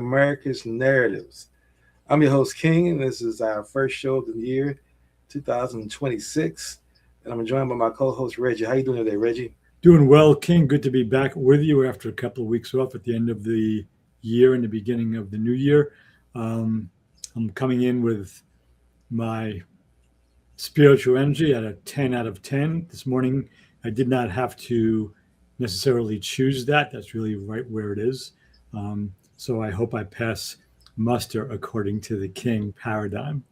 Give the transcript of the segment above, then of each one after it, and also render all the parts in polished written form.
America's Narratives. I'm your host, King, and this is our first show of the year, 2026. And I'm joined by my co-host, Reggie. How you doing today, Reggie? Doing well, King. Good to be back with you after a couple of weeks off at the end of the year and the beginning of the new year. Um, I'm coming in with my spiritual energy at a 10 out of 10. This morning, I did not have to necessarily choose that. That's really right where it is. So I hope I pass muster according to the King paradigm.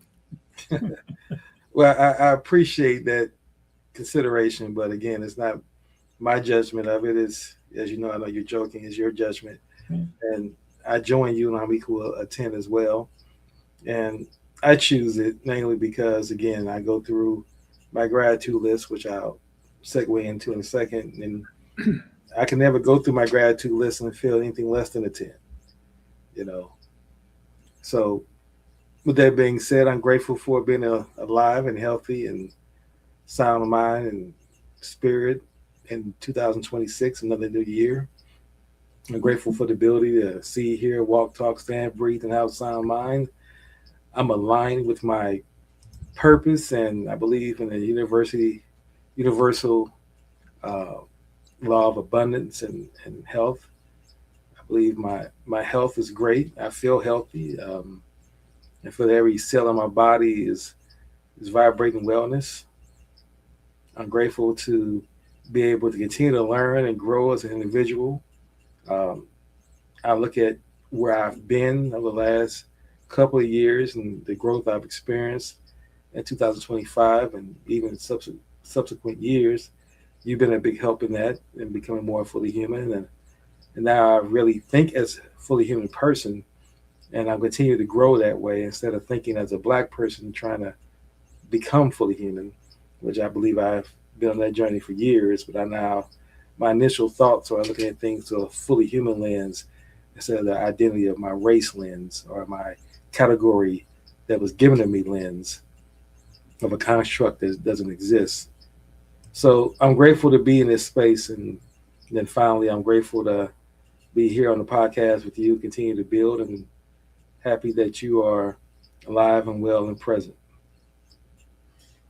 Well, I appreciate that consideration, but again, it's not my judgment of it. Is, as you know, I know you're joking, is your judgment. And I join you and I'm equal a 10 as well. And I choose it mainly because, again, I go through my gratitude list, which I'll segue into in a second. And I can never go through my gratitude list and feel anything less than a 10, you know. So, with that being said, I'm grateful for being alive and healthy and sound of mind and spirit in 2026, another new year. I'm grateful for the ability to see, hear, walk, talk, stand, breathe, and have a sound mind. I'm aligned with my purpose, and I believe in the universal uh, law of abundance and health. I believe my health is great. I feel healthy, and for every cell in my body is vibrating wellness. I'm grateful to be able to continue to learn and grow as an individual. Um, I look at where I've been over the last couple of years and the growth I've experienced in 2025 and even subsequent years. You've been a big help in that and becoming more fully human. And now I really think as a fully human person, and I continue to grow that way instead of thinking as a black person trying to become fully human, which I believe I've been on that journey for years. But I now, my initial thoughts are looking at things through a fully human lens instead of the identity of my race lens or my category that was given to me lens of a construct that doesn't exist. So I'm grateful to be in this space. And then finally, I'm grateful to be here on the podcast with you, continue to build, and happy that you are alive and well and present.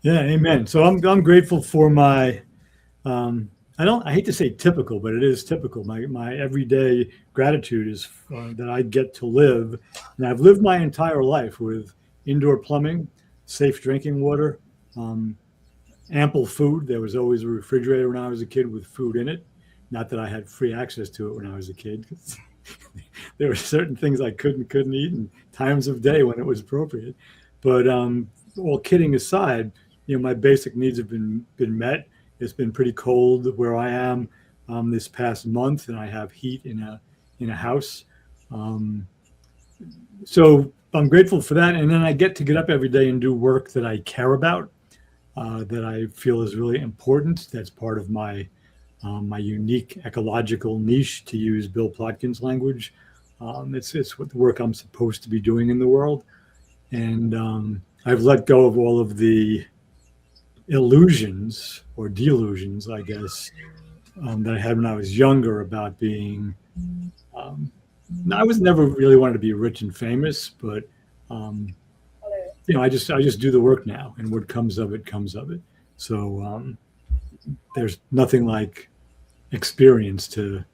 Yeah, amen. So I'm grateful for my I hate to say typical, but it is typical. My everyday gratitude is that I get to live, and I've lived my entire life with indoor plumbing, safe drinking water, um, ample food. There was always a refrigerator when I was a kid with food in it. Not that I had free access to it when I was a kid. 'Cause there were certain things I couldn't eat, and times of day when it was appropriate. But all kidding aside, my basic needs have been met. It's been pretty cold where I am this past month, and I have heat in a house. Um, so I'm grateful for that, and then I get up every day and do work that I care about, that I feel is really important. That's part of my unique ecological niche, to use Bill Plotkin's language. It's what the work I'm supposed to be doing in the world, and I've let go of all of the illusions or delusions, I guess, that I had when I was younger about being. Um, I was never really wanted to be rich and famous, but um, I just do the work now, and what comes of it comes of it. So there's nothing like experience to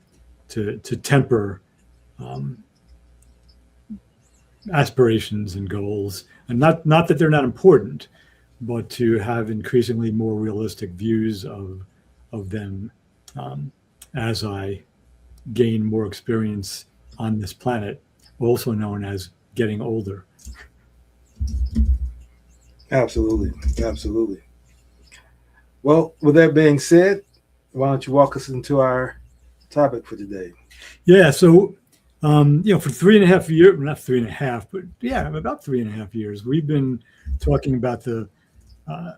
temper um, aspirations and goals, and not that they're not important, but to have increasingly more realistic views of them, um, as I gain more experience on this planet, also known as getting older. Absolutely. Absolutely. Well, with that being said, why don't you walk us into our topic for today? Yeah, so for 3.5 years, not 3.5, but yeah, about 3.5 years, we've been talking about uh,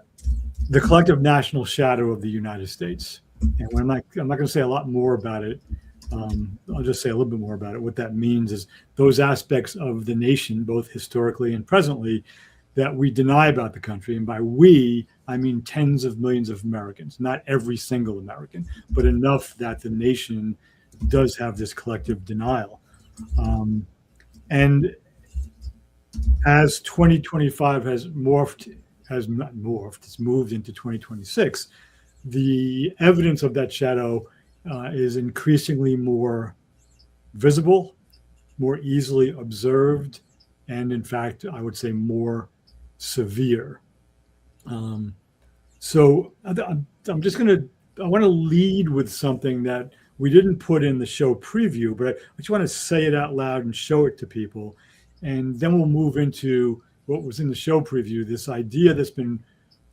the collective national shadow of the United States. And I'm not going to say a lot more about it. I'll just say a little bit more about it. What that means is those aspects of the nation, both historically and presently, that we deny about the country. And by we, I mean tens of millions of Americans, not every single American, but enough that the nation does have this collective denial. Um, And as 2025 has morphed, has not morphed, it's moved into 2026, the evidence of that shadow is increasingly more visible, more easily observed, and in fact, I would say more severe. Um, so I'm just going to, I want to lead with something that we didn't put in the show preview, but I just want to say it out loud and show it to people. And then we'll move into what was in the show preview, this idea that's been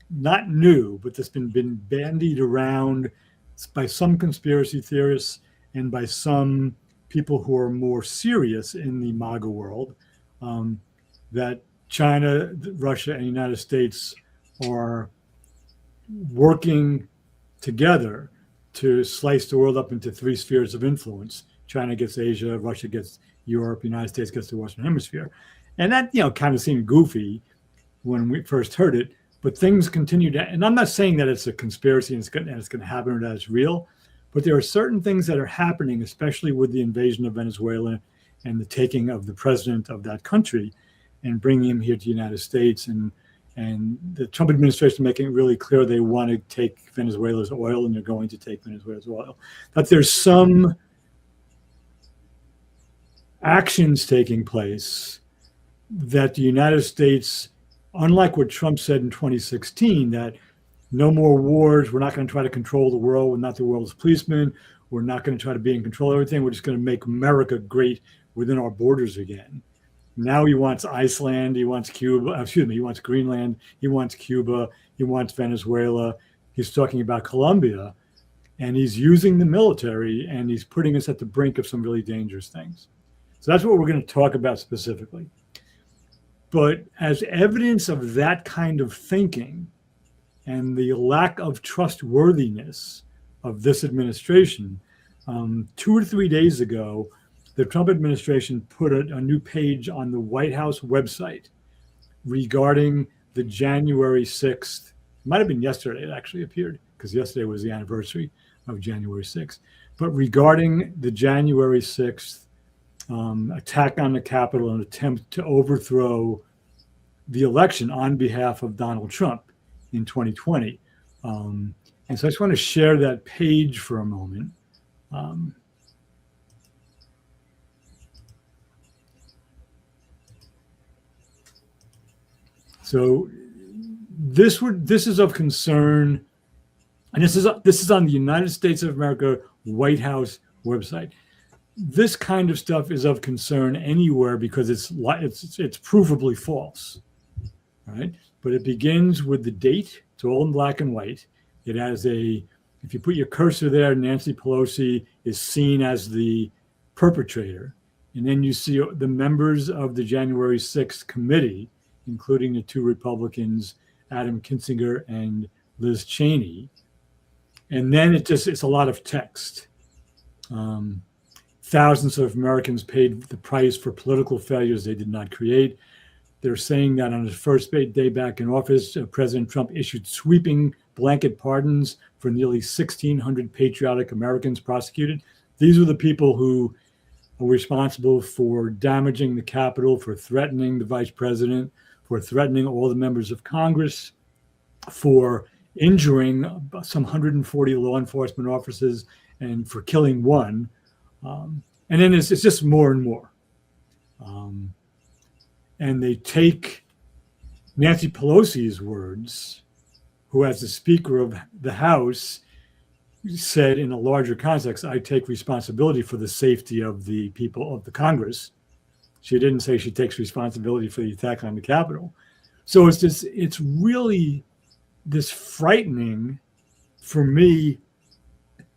not new, but that's been bandied around by some conspiracy theorists and by some people who are more serious in the MAGA world, um, that China, Russia, and the United States are working together to slice the world up into three spheres of influence. China gets Asia, Russia gets Europe, the United States gets the Western Hemisphere. And that, kind of seemed goofy when we first heard it, but things continue to, and I'm not saying that it's a conspiracy and it's going to happen or that it's real, but there are certain things that are happening, especially with the invasion of Venezuela and the taking of the president of that country and bringing him here to the United States, and the Trump administration making it really clear they want to take Venezuela's oil, and they're going to take Venezuela's oil. That there's some actions taking place that the United States, unlike what Trump said in 2016, that no more wars, we're not going to try to control the world, we're not the world's policemen, we're not going to try to be in control of everything, we're just going to make America great within our borders again. Now he wants Iceland, he wants Cuba, he wants Greenland, he wants Cuba, he wants Venezuela, he's talking about Colombia, and he's using the military, and he's putting us at the brink of some really dangerous things. So that's what we're going to talk about specifically. But as evidence of that kind of thinking and the lack of trustworthiness of this administration, 2 or 3 days ago, the Trump administration put a new page on the White House website regarding the January 6th. It might have been yesterday it actually appeared, because yesterday was the anniversary of January 6th. But regarding the January 6th attack on the Capitol, an attempt to overthrow the election on behalf of Donald Trump in 2020. And so I just want to share that page for a moment. So this is of concern, and this is on the United States of America White House website. This kind of stuff is of concern anywhere because it's provably false, right? But it begins with the date. It's all in black and white. It has if you put your cursor there, Nancy Pelosi is seen as the perpetrator, and then you see the members of the January 6th committee, including the two Republicans, Adam Kinzinger and Liz Cheney. And then it's a lot of text. Thousands of Americans paid the price for political failures they did not create. They're saying that on his first day back in office, President Trump issued sweeping blanket pardons for nearly 1,600 patriotic Americans prosecuted. These are the people who are responsible for damaging the Capitol, for threatening the vice president, for threatening all the members of Congress, for injuring some 140 law enforcement officers, and for killing one. And then it's just more and more. And they take Nancy Pelosi's words, who, as the Speaker of the House, said in a larger context, I take responsibility for the safety of the people of the Congress. She didn't say she takes responsibility for the attack on the Capitol. So it's really this frightening for me,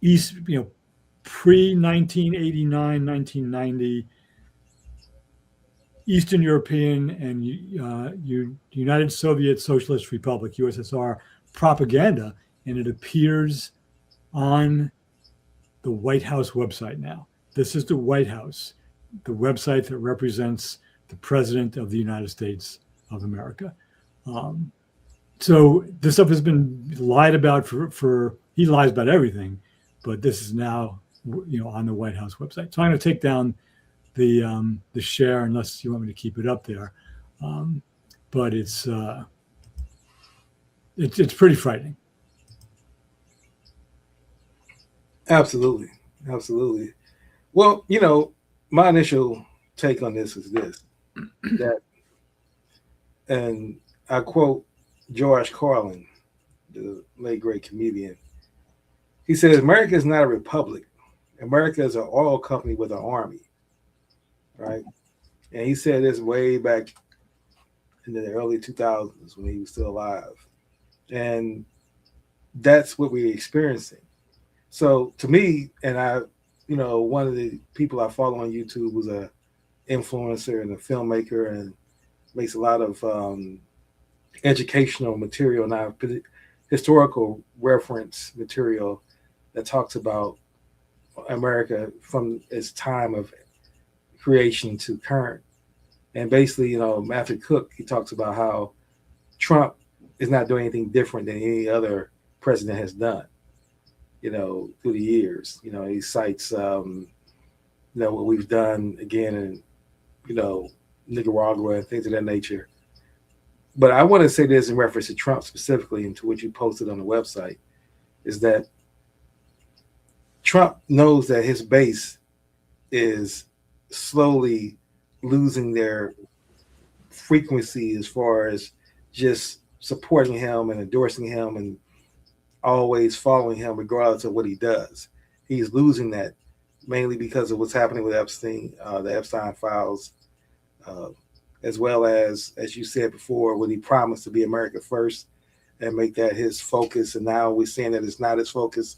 pre-1989, 1990, Eastern European and United Soviet Socialist Republic, USSR, propaganda, and it appears on the White House website now. This is the White House, the website that represents the President of the United States of America. So this stuff has been lied about for he lies about everything, but this is now on the White House website. So I'm going to take down the share unless you want me to keep it up there. Um, but it's pretty frightening. Absolutely, absolutely. Well, my initial take on this is this: that, and I quote George Carlin, the late great comedian. He says, "America is not a republic. America is an oil company with an army." Right? And he said this way back in the early 2000s when he was still alive. And that's what we're experiencing. So to me, and one of the people I follow on YouTube was a influencer and a filmmaker and makes a lot of educational material now, historical reference material that talks about America from its time of creation to current. And basically, Matthew Cook, he talks about how Trump is not doing anything different than any other president has done, through the years. He cites, what we've done again in, you know, Nicaragua and things of that nature. But I want to say this in reference to Trump specifically and to what you posted on the website is that Trump knows that his base is slowly losing their frequency as far as just supporting him and endorsing him and always following him regardless of what he does. He's losing that mainly because of what's happening with Epstein, the Epstein files, uh, as well as you said before, when he promised to be America first and make that his focus, and now we're seeing that it's not his focus,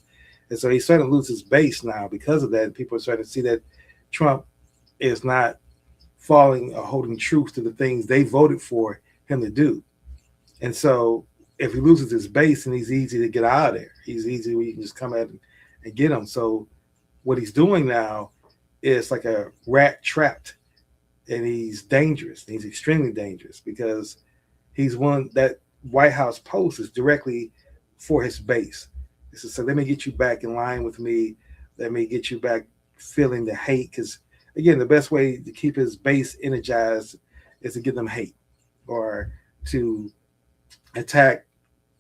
and so he's starting to lose his base now because of that. People are starting to see that Trump is not following or holding truth to the things they voted for him to do, and so if he loses his base, and he's easy to get out of there, he's easy where you can just come at him and get him. So what he's doing now is like a rat trapped, and he's dangerous. He's extremely dangerous because he's one that White House post is directly for his base. It's to say, let me get you back in line with me. Let me get you back feeling the hate. Because again, the best way to keep his base energized is to give them hate or to attack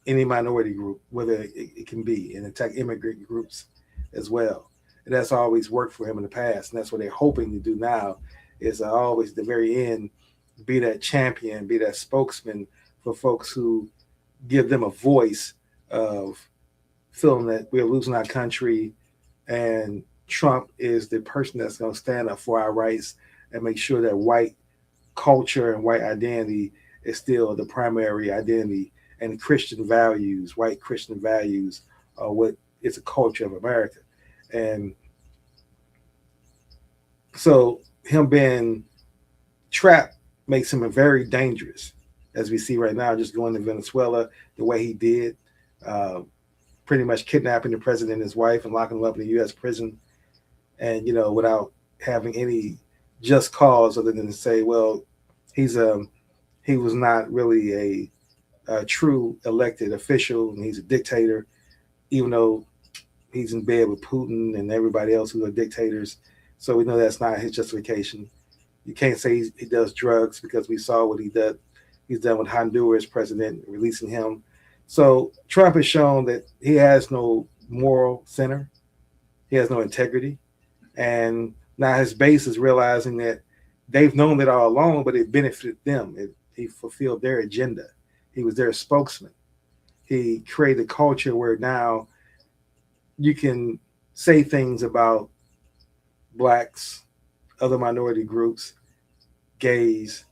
any minority group, whether it can be, and attack immigrant groups as well. And that's always worked for him in the past. And that's what they're hoping to do now is always at the very end be that champion, be that spokesman for folks who give them a voice of feeling that we're losing our country, and Trump is the person that's going to stand up for our rights and make sure that white culture and white identity is still the primary identity, and Christian values, white Christian values, are what is a culture of America. And so him being trapped makes him a very dangerous, as we see right now, just going to Venezuela the way he did, uh, pretty much kidnapping the president and his wife and locking them up in a U.S. prison, and without having any just cause other than to say, well, he's he was not really a true elected official, and he's a dictator, even though he's in bed with Putin and everybody else who are dictators. So we know that's not his justification. You can't say he does drugs because we saw what he did. He's done with Honduras president, releasing him. So Trump has shown that he has no moral center. He has no integrity. And now his base is realizing that they've known that all along, but it benefited them. He fulfilled their agenda. He was their spokesman. He created a culture where now you can say things about blacks, other minority groups, gays,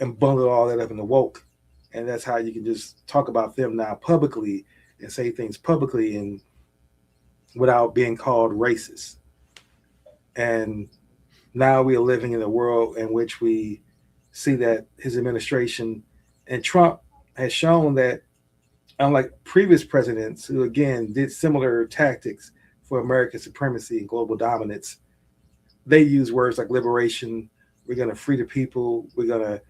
and bundle all that up in the woke. And that's how you can just talk about them now publicly and say things publicly and without being called racist. And now we are living in a world in which we see that his administration and Trump has shown that, unlike previous presidents who again did similar tactics for American supremacy and global dominance, they use words like liberation. We're going to free the people. We're going to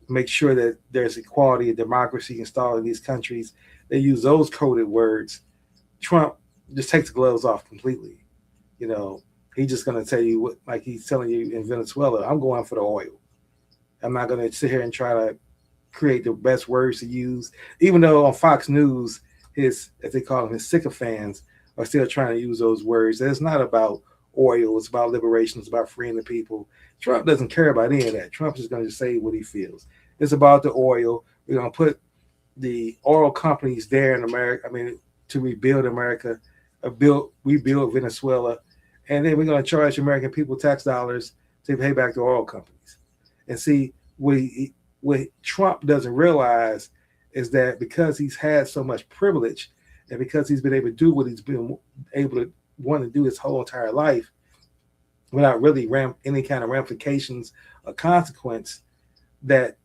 make sure that there's equality and democracy installed in these countries. They use those coded words. Trump just takes the gloves off completely, you know, He's just going to tell you what, like he's telling you in Venezuela, I'm going for the oil. I'm not going to sit here and try to create the best words to use, even though on Fox News, his, as they call them, his sycophants are still trying to use those words. It's not about oil. It's about liberation. It's about freeing the people. Trump doesn't care about any of that. Trump is going to say what he feels. It's about the oil. We're going to put the oil companies there in America. I mean, to rebuild America, rebuild Venezuela, and then we're going to charge American people tax dollars to pay back the oil companies. And see, what Trump doesn't realize is that because he's had so much privilege, and because he's been able to do what he's been able to want to do his whole entire life, without really any kind of ramifications or consequence, that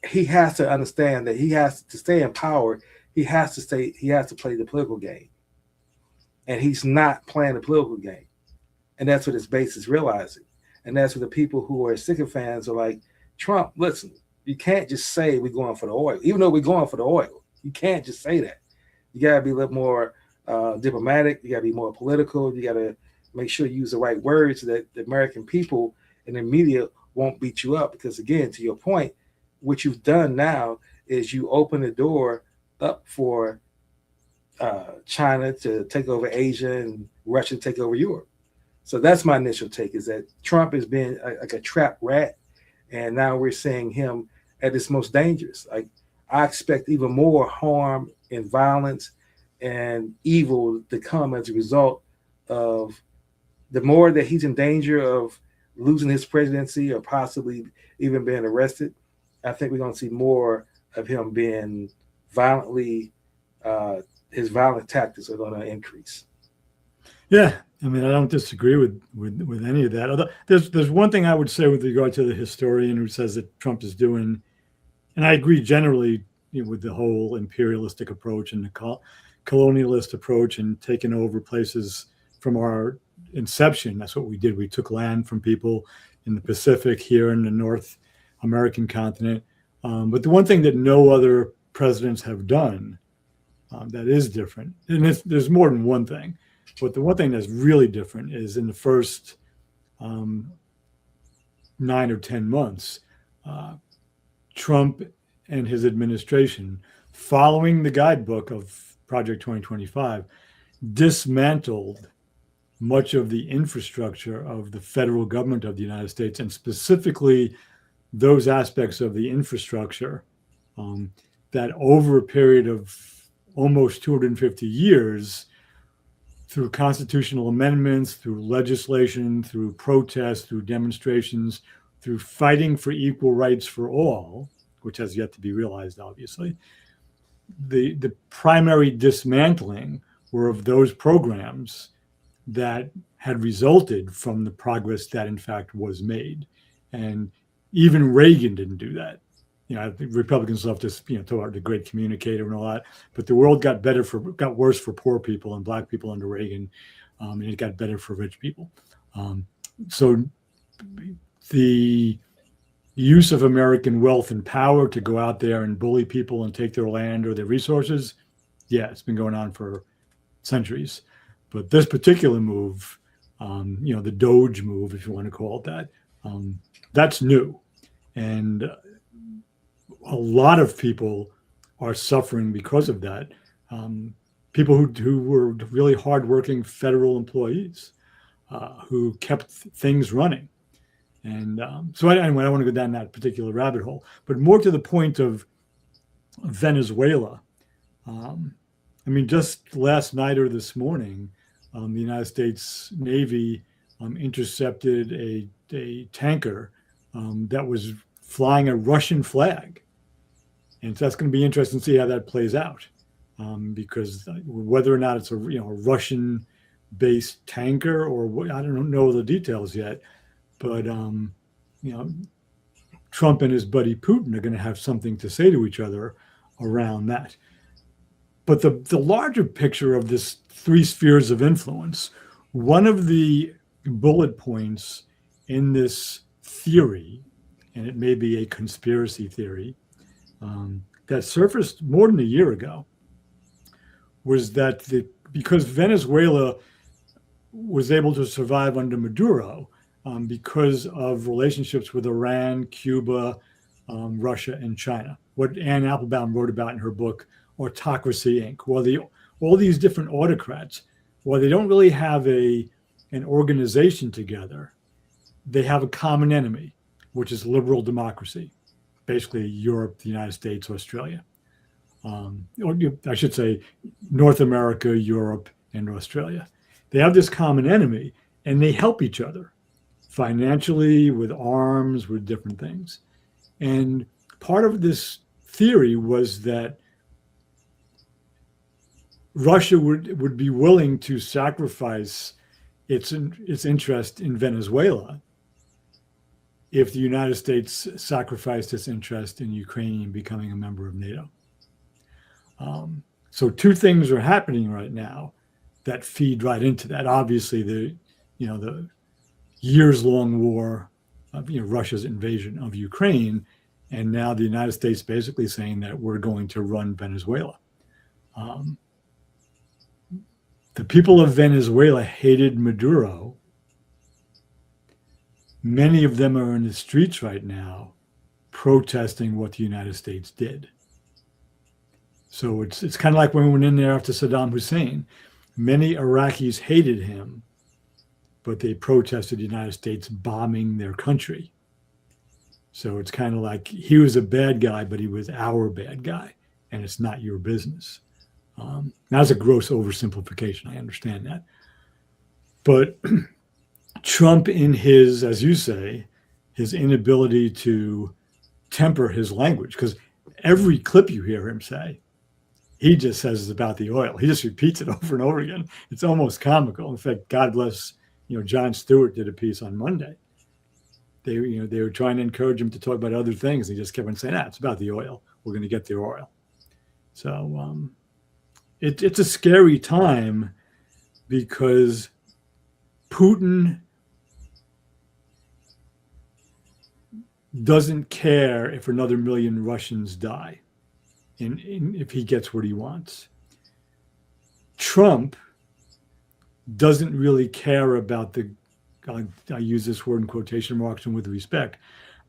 he has to understand that he has to stay in power. He has to play the political game, and he's not playing the political game, and that's what his base is realizing, and that's what the people who are sycophants are like. Trump, listen, you can't just say we're going for the oil, even though we're going for the oil. You can't just say that. You got to be a little more diplomatic. You got to be more political. You got to make sure you use the right words so that the American people and the media won't beat you up. Because again, to your point, what you've done now is you open the door up for China to take over Asia and Russia to take over Europe. So that's my initial take, is that Trump has been like a trapped rat, and now we're seeing him at his most dangerous. Like, I expect even more harm and violence and evil to come as a result of the more that he's in danger of losing his presidency or possibly even being arrested. I think we're going to see more of him being violently, his violent tactics are going to increase. Yeah, I mean, I don't disagree with any of that. Although there's one thing I would say with regard to the historian who says that Trump is doing, and I agree generally, with the whole imperialistic approach and the colonialist approach and taking over places from our inception. That's what we did. We took land from people in the Pacific, here in the North American continent. But the one thing that no other presidents have done that is different, and there's more than one thing, but the one thing that's really different is in the first 9 or 10 months, Trump and his administration, following the guidebook of Project 2025, dismantled much of the infrastructure of the federal government of the United States, and specifically those aspects of the infrastructure that over a period of almost 250 years, through constitutional amendments, through legislation, through protests, through demonstrations, through fighting for equal rights for all, which has yet to be realized, obviously, the primary dismantling were of those programs that had resulted from the progress that in fact was made. And even Reagan didn't do that. I think Republicans love to talk about the great communicator and all that, but the world got worse for poor people and black people under Reagan, and it got better for rich people. So the use of American wealth and power to go out there and bully people and take their land or their resources, yeah, it's been going on for centuries. But this particular move, the Doge move, if you want to call it that, that's new. And a lot of people are suffering because of that. People who were really hardworking federal employees who kept things running. And so anyway, I don't want to go down that particular rabbit hole, but more to the point of Venezuela. I mean, just last night or this morning, the United States Navy intercepted a tanker that was flying a Russian flag. And so that's going to be interesting to see how that plays out, because whether or not it's a Russian-based tanker or I don't know the details yet, but Trump and his buddy Putin are going to have something to say to each other around that. But the larger picture of this three spheres of influence, one of the bullet points in this theory, and it may be a conspiracy theory, that surfaced more than a year ago, was that because Venezuela was able to survive under Maduro because of relationships with Iran, Cuba, Russia, and China. What Anne Applebaum wrote about in her book, Autocracy Inc. All these different autocrats, while they don't really have an organization together, they have a common enemy, which is liberal democracy, basically Europe, the United States, Australia. Or I should say North America, Europe, and Australia. They have this common enemy and they help each other financially, with arms, with different things. And part of this theory was that Russia would be willing to sacrifice its interest in Venezuela if the United States sacrificed its interest in Ukraine becoming a member of NATO. So two things are happening right now that feed right into that. Obviously, the years-long war of Russia's invasion of Ukraine, and now the United States basically saying that we're going to run Venezuela. The people of Venezuela hated Maduro. Many of them are in the streets right now protesting what the United States did. So it's kind of like when we went in there after Saddam Hussein. Many Iraqis hated him, but they protested the United States bombing their country. So it's kind of like he was a bad guy, but he was our bad guy, and it's not your business. That's a gross oversimplification. I understand that. But Trump, in his, as you say, his inability to temper his language, because every clip you hear him say, he just says it's about the oil. He just repeats it over and over again. It's almost comical. In fact, God bless, Jon Stewart did a piece on Monday. They were trying to encourage him to talk about other things. He just kept on saying, it's about the oil. We're going to get the oil. So it's a scary time because Putin doesn't care if another million Russians die if he gets what he wants. Trump doesn't really care about I use this word in quotation marks and with respect,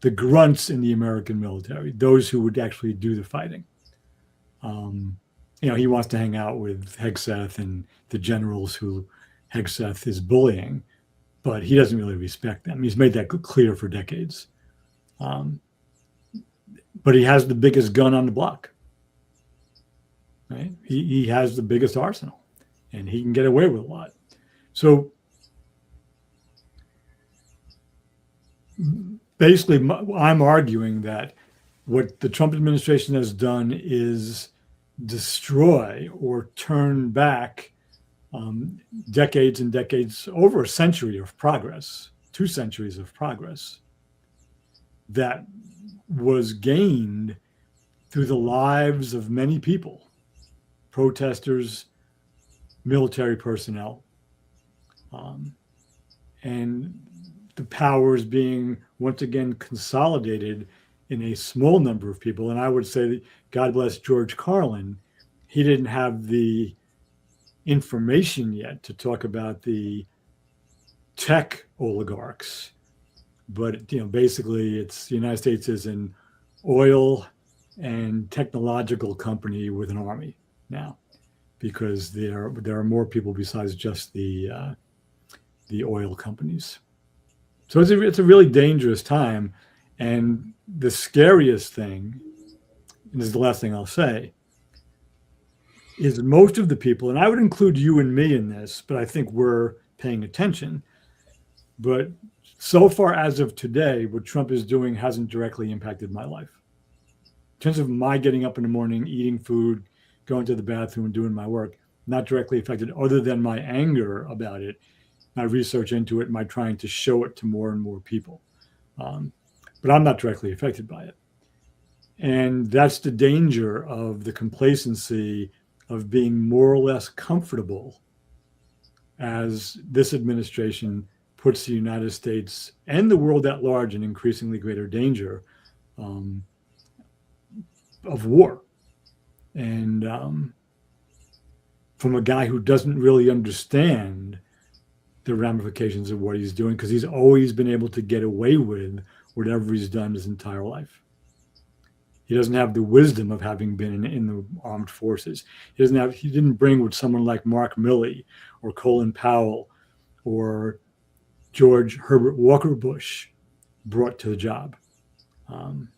the grunts in the American military, those who would actually do the fighting. He wants to hang out with Hegseth and the generals who Hegseth is bullying, but he doesn't really respect them. He's made that clear for decades. But he has the biggest gun on the block. Right? He has the biggest arsenal, and he can get away with a lot. So basically, I'm arguing that what the Trump administration has done is destroy or turn back decades and decades, over a century of progress, 2 centuries of progress that was gained through the lives of many people, protesters, military personnel, and the powers being once again consolidated in a small number of people. And I would say that God bless George Carlin, he didn't have the information yet to talk about the tech oligarchs. But basically, it's the United States is an oil and technological company with an army now, because there are more people besides just the oil companies. So it's a really dangerous time, and the scariest thing, and this is the last thing I'll say, is most of the people, and I would include you and me in this, but I think we're paying attention. But so far as of today, what Trump is doing hasn't directly impacted my life. In terms of my getting up in the morning, eating food, going to the bathroom, and doing my work, not directly affected, other than my anger about it, my research into it, my trying to show it to more and more people. But I'm not directly affected by it. And that's the danger of the complacency of being more or less comfortable as this administration puts the United States and the world at large in increasingly greater danger of war. And from a guy who doesn't really understand the ramifications of what he's doing because he's always been able to get away with whatever he's done his entire life. He doesn't have the wisdom of having been in the armed forces. He didn't bring what someone like Mark Milley or Colin Powell or George Herbert Walker Bush brought to the job. Um,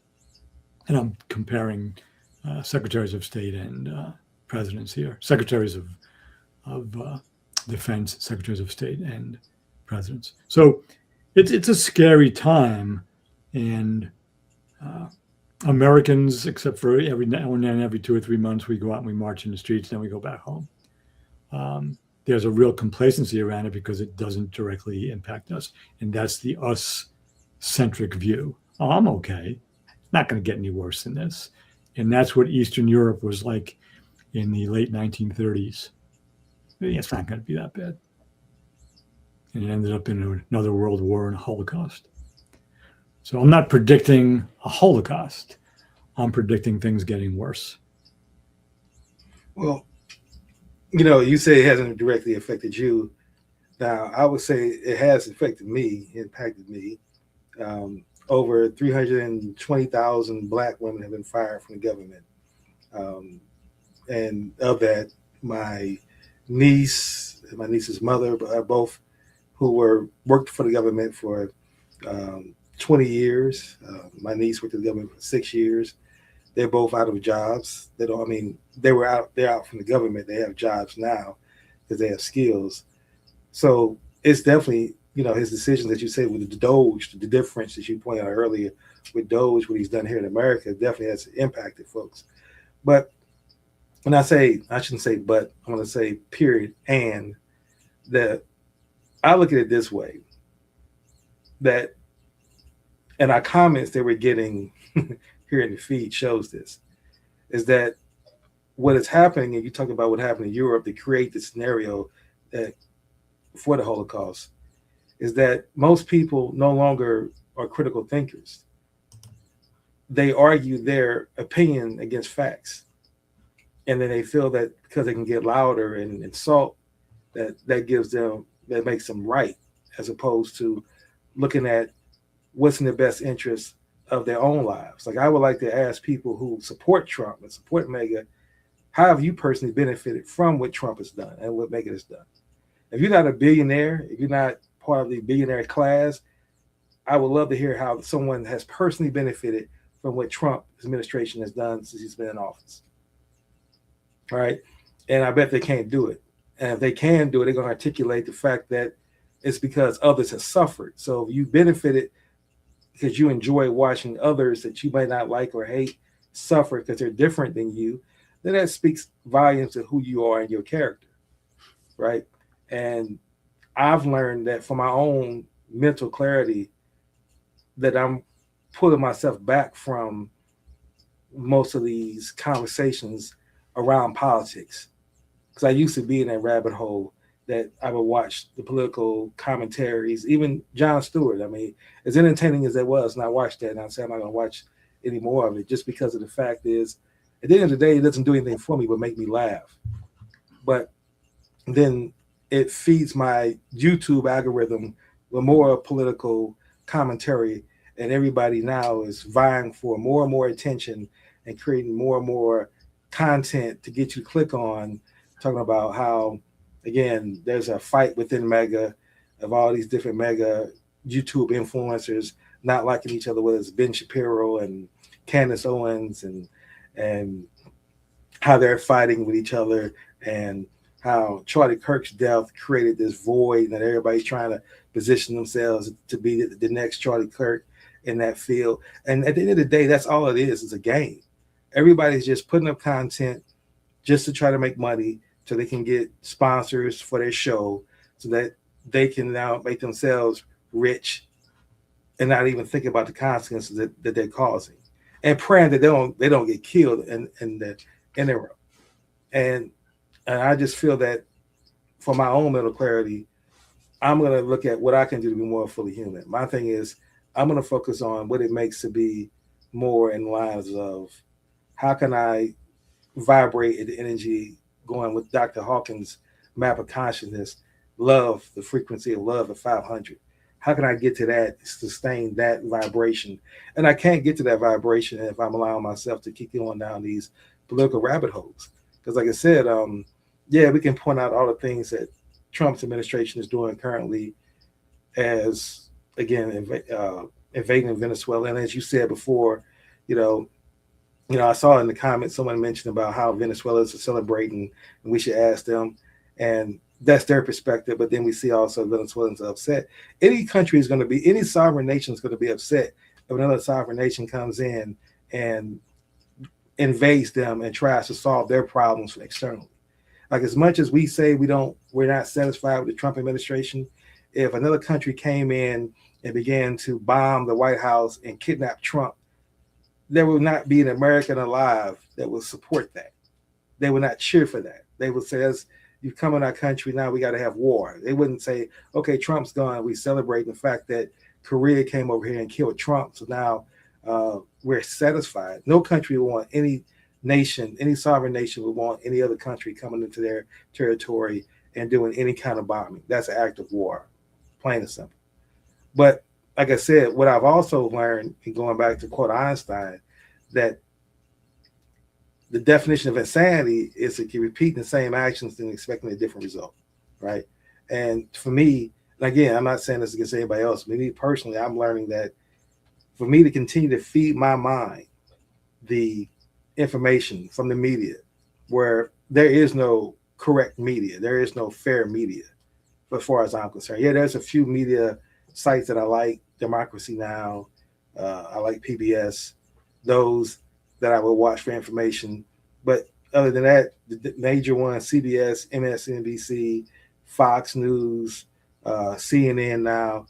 and I'm comparing secretaries of state and presidents here, secretaries of defense, secretaries of state, and presidents. So it's a scary time, and uh, Americans, except for every now and then, every 2 or 3 months, we go out and we march in the streets, then we go back home. There's a real complacency around it because it doesn't directly impact us, and that's the us-centric view. Oh, I'm okay. It's not going to get any worse than this, and that's what Eastern Europe was like in the late 1930s. It's not going to be that bad, and it ended up in another world war and a Holocaust. So I'm not predicting a Holocaust. I'm predicting things getting worse. Well, you say it hasn't directly affected you. Now, I would say it has affected me, impacted me. Over 320,000 black women have been fired from the government. Um, and of that, my niece and my niece's mother are both who worked for the government for 20 years. My niece worked for the government for 6 years. They're both out of jobs. They don't. I mean, they were out. They're out from the government. They have jobs now because they have skills. So it's definitely his decisions that you say with the Doge, the difference that you pointed out earlier with Doge, what he's done here in America, definitely has impacted folks. But when I shouldn't say but, I'm going to say period, and that I look at it this way, that and our comments that we're getting here in the feed shows this, is that what is happening, and you talk about what happened in Europe to create the scenario that for the Holocaust, is that most people no longer are critical thinkers. They argue their opinion against facts. And then they feel that because they can get louder and insult, that makes them right, as opposed to looking at what's in the best interest of their own lives. Like I would like to ask people who support Trump and support MAGA, how have you personally benefited from what Trump has done and what MAGA has done? If you're not a billionaire, if you're not part of the billionaire class, I would love to hear how someone has personally benefited from what Trump's administration has done since he's been in office. All right. And I bet they can't do it. And if they can do it, they're going to articulate the fact that it's because others have suffered. So if you benefited because you enjoy watching others that you might not like or hate suffer because they're different than you, then that speaks volumes to who you are and your character. Right. And I've learned that for my own mental clarity, that I'm pulling myself back from most of these conversations around politics. Because I used to be in that rabbit hole that I would watch the political commentaries, even Jon Stewart. I mean, as entertaining as that was, and I watched that, and I said I'm not going to watch any more of it just because of the fact is, at the end of the day, it doesn't do anything for me but make me laugh. But then it feeds my YouTube algorithm with more political commentary, and everybody now is vying for more and more attention and creating more and more content to get you to click on, talking about how, again, there's a fight within MAGA of all these different MAGA YouTube influencers not liking each other, whether it's Ben Shapiro and Candace Owens, and how they're fighting with each other, and how Charlie Kirk's death created this void, and that everybody's trying to position themselves to be the next Charlie Kirk in that field. And at the end of the day, that's all it is a game. Everybody's just putting up content just to try to make money so they can get sponsors for their show so that they can now make themselves rich and not even think about the consequences that they're causing, and praying that they don't get killed in the interim. And I just feel that for my own mental clarity, I'm going to look at what I can do to be more fully human. My thing is, I'm going to focus on what it makes to be more in lines of how can I vibrate at the energy going with Dr. Hawkins' map of consciousness love, the frequency of love at 500. How can I get to that, sustain that vibration? And I can't get to that vibration if I'm allowing myself to keep going down these political rabbit holes. Because, like I said, yeah, we can point out all the things that Trump's administration is doing currently, as again invading Venezuela. And as you said before, you know, I saw in the comments someone mentioned about how Venezuelans are celebrating, and we should ask them. And that's their perspective. But then we see also Venezuelans are upset. Any country is going to be, any sovereign nation is going to be upset if another sovereign nation comes in and invades them and tries to solve their problems externally. Like, as much as we say we're not satisfied with the Trump administration, if another country came in and began to bomb the White House and kidnap Trump, there will not be an American alive that will support that. They will not cheer for that. They will say, "As you've come in our country, now we got to have war." They wouldn't say, "Okay, Trump's gone. We celebrate the fact that Korea came over here and killed Trump, so now we're satisfied." No country will want any nation, any sovereign nation would want any other country coming into their territory and doing any kind of bombing. That's an act of war, plain and simple. But like I said, what I've also learned, and going back to quote Einstein, that the definition of insanity is to keep repeating the same actions and expecting a different result, right? And for me, and again, I'm not saying this against anybody else. Me personally, I'm learning that for me to continue to feed my mind the information from the media, where there is no correct media, there is no fair media, as far as I'm concerned. Yeah, there's a few media sites that I like, Democracy Now, I like PBS, those that I will watch for information. But other than that, the major ones, CBS, MSNBC, Fox News, CNN now,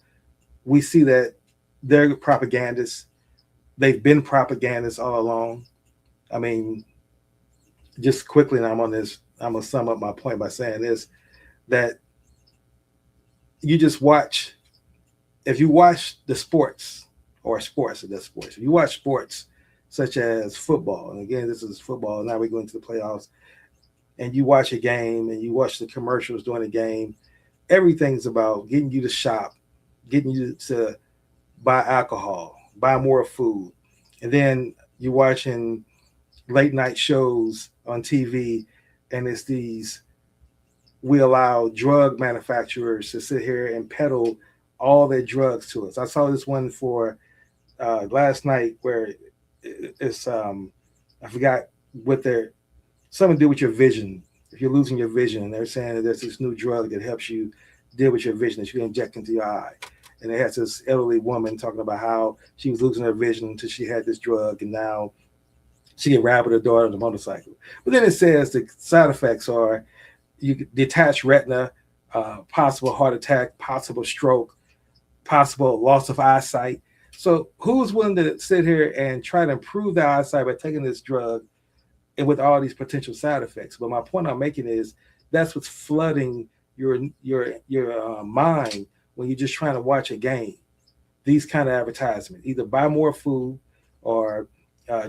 we see that they're propagandists. They've been propagandists all along. I mean, just quickly, and I'm on this, I'm going to sum up my point by saying this, that you just watch, if you watch the sports, if you watch sports such as football, and again, this is football, now we're going to the playoffs, and you watch a game and you watch the commercials during the game, everything's about getting you to shop, getting you to buy alcohol, buy more food. And then you're watching late night shows on TV, and it's these, we allow drug manufacturers to sit here and peddle all their drugs to us. I saw this one for last night where it's I forgot what they're, something to do with your vision. If you're losing your vision, they're saying that there's this new drug that helps you deal with your vision that you inject into your eye. And it has this elderly woman talking about how she was losing her vision until she had this drug, and now she can ride with her daughter on the motorcycle. But then it says the side effects are you detached retina, possible heart attack, possible stroke, possible loss of eyesight. So who's willing to sit here and try to improve their eyesight by taking this drug and with all these potential side effects? But my point I'm making is that's what's flooding your mind when you're just trying to watch a game. These kind of advertisements, either buy more food or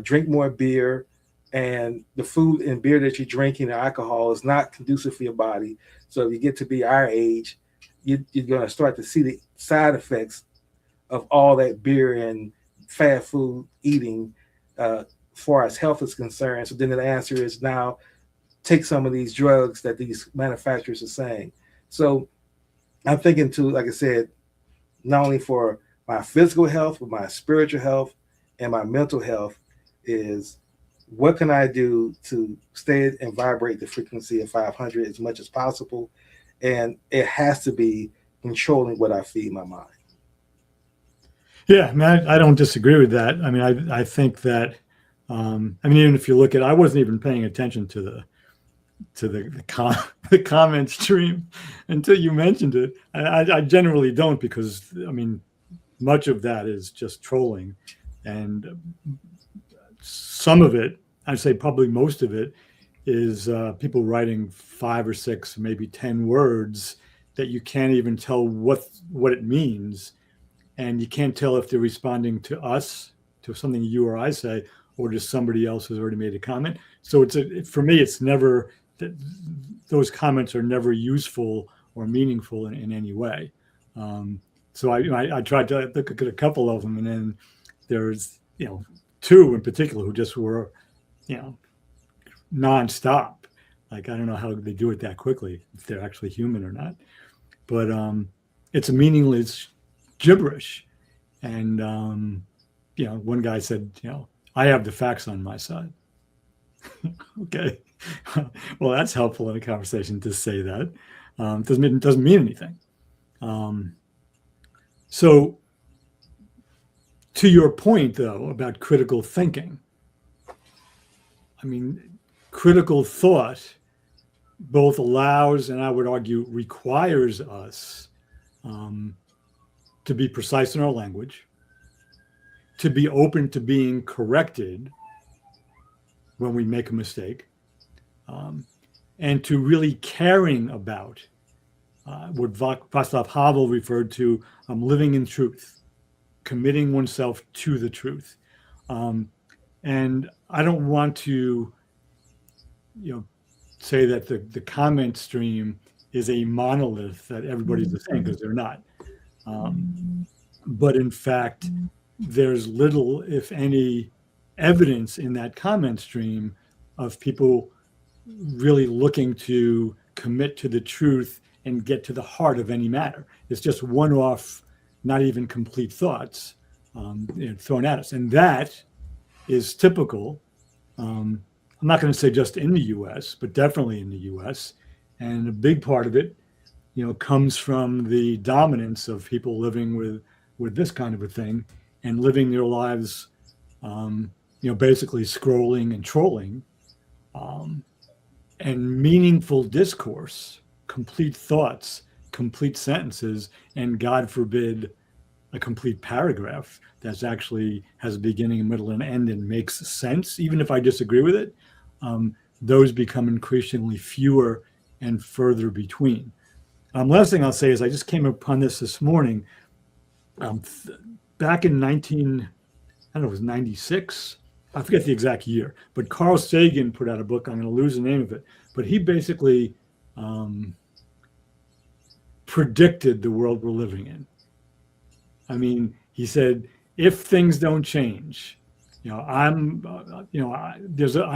drink more beer, and the food and beer that you're drinking, the alcohol, is not conducive for your body. So if you get to be our age, you're going to start to see the side effects of all that beer and fast food eating, as far as health is concerned. So then the answer is now take some of these drugs that these manufacturers are saying. So I'm thinking too, like I said, not only for my physical health, but my spiritual health and my mental health, is what can I do to stay and vibrate the frequency of 500 as much as possible? And it has to be controlling what I feed my mind. Yeah, man, I don't disagree with that. I mean, I think that, I mean, even if you look at, I wasn't even paying attention to the comment stream until you mentioned it. I generally don't, because I mean, much of that is just trolling, and some of it, I'd say probably most of it, is people writing 5 or 6, maybe 10 words that you can't even tell what it means, and you can't tell if they're responding to us, to something you or I say, or just somebody else who's already made a comment. So for me, it's never, those comments are never useful or meaningful in any way. So I tried to look at a couple of them, and then there's two in particular who just were you know nonstop. Like I don't know how they do it that quickly, if they're actually human or not. But it's a meaningless gibberish. And one guy said, I have the facts on my side. Okay, well that's helpful in a conversation to say that. Doesn't mean anything. So to your point though about critical thinking, I mean, critical thought both allows and I would argue requires us to be precise in our language, to be open to being corrected when we make a mistake, and to really caring about what Václav Havel referred to living in truth, committing oneself to the truth. And I don't want to, say that the comment stream is a monolith that everybody's the same, because they're not. But in fact, there's little, if any, evidence in that comment stream of people really looking to commit to the truth and get to the heart of any matter. It's just one-off, not even complete thoughts thrown at us. And that is typical. I'm not going to say just in the US, but definitely in the US. And a big part of it, comes from the dominance of people living with this kind of a thing and living their lives, basically scrolling and trolling, and meaningful discourse, complete thoughts, complete sentences, and God forbid, a complete paragraph that's actually has a beginning, a middle, and end and makes sense, even if I disagree with it. Those become increasingly fewer and further between. Last thing I'll say is I just came upon this morning. Back in 96. I forget the exact year, but Carl Sagan put out a book. I'm going to lose the name of it, but he basically predicted the world we're living in. I mean, he said, if things don't change, I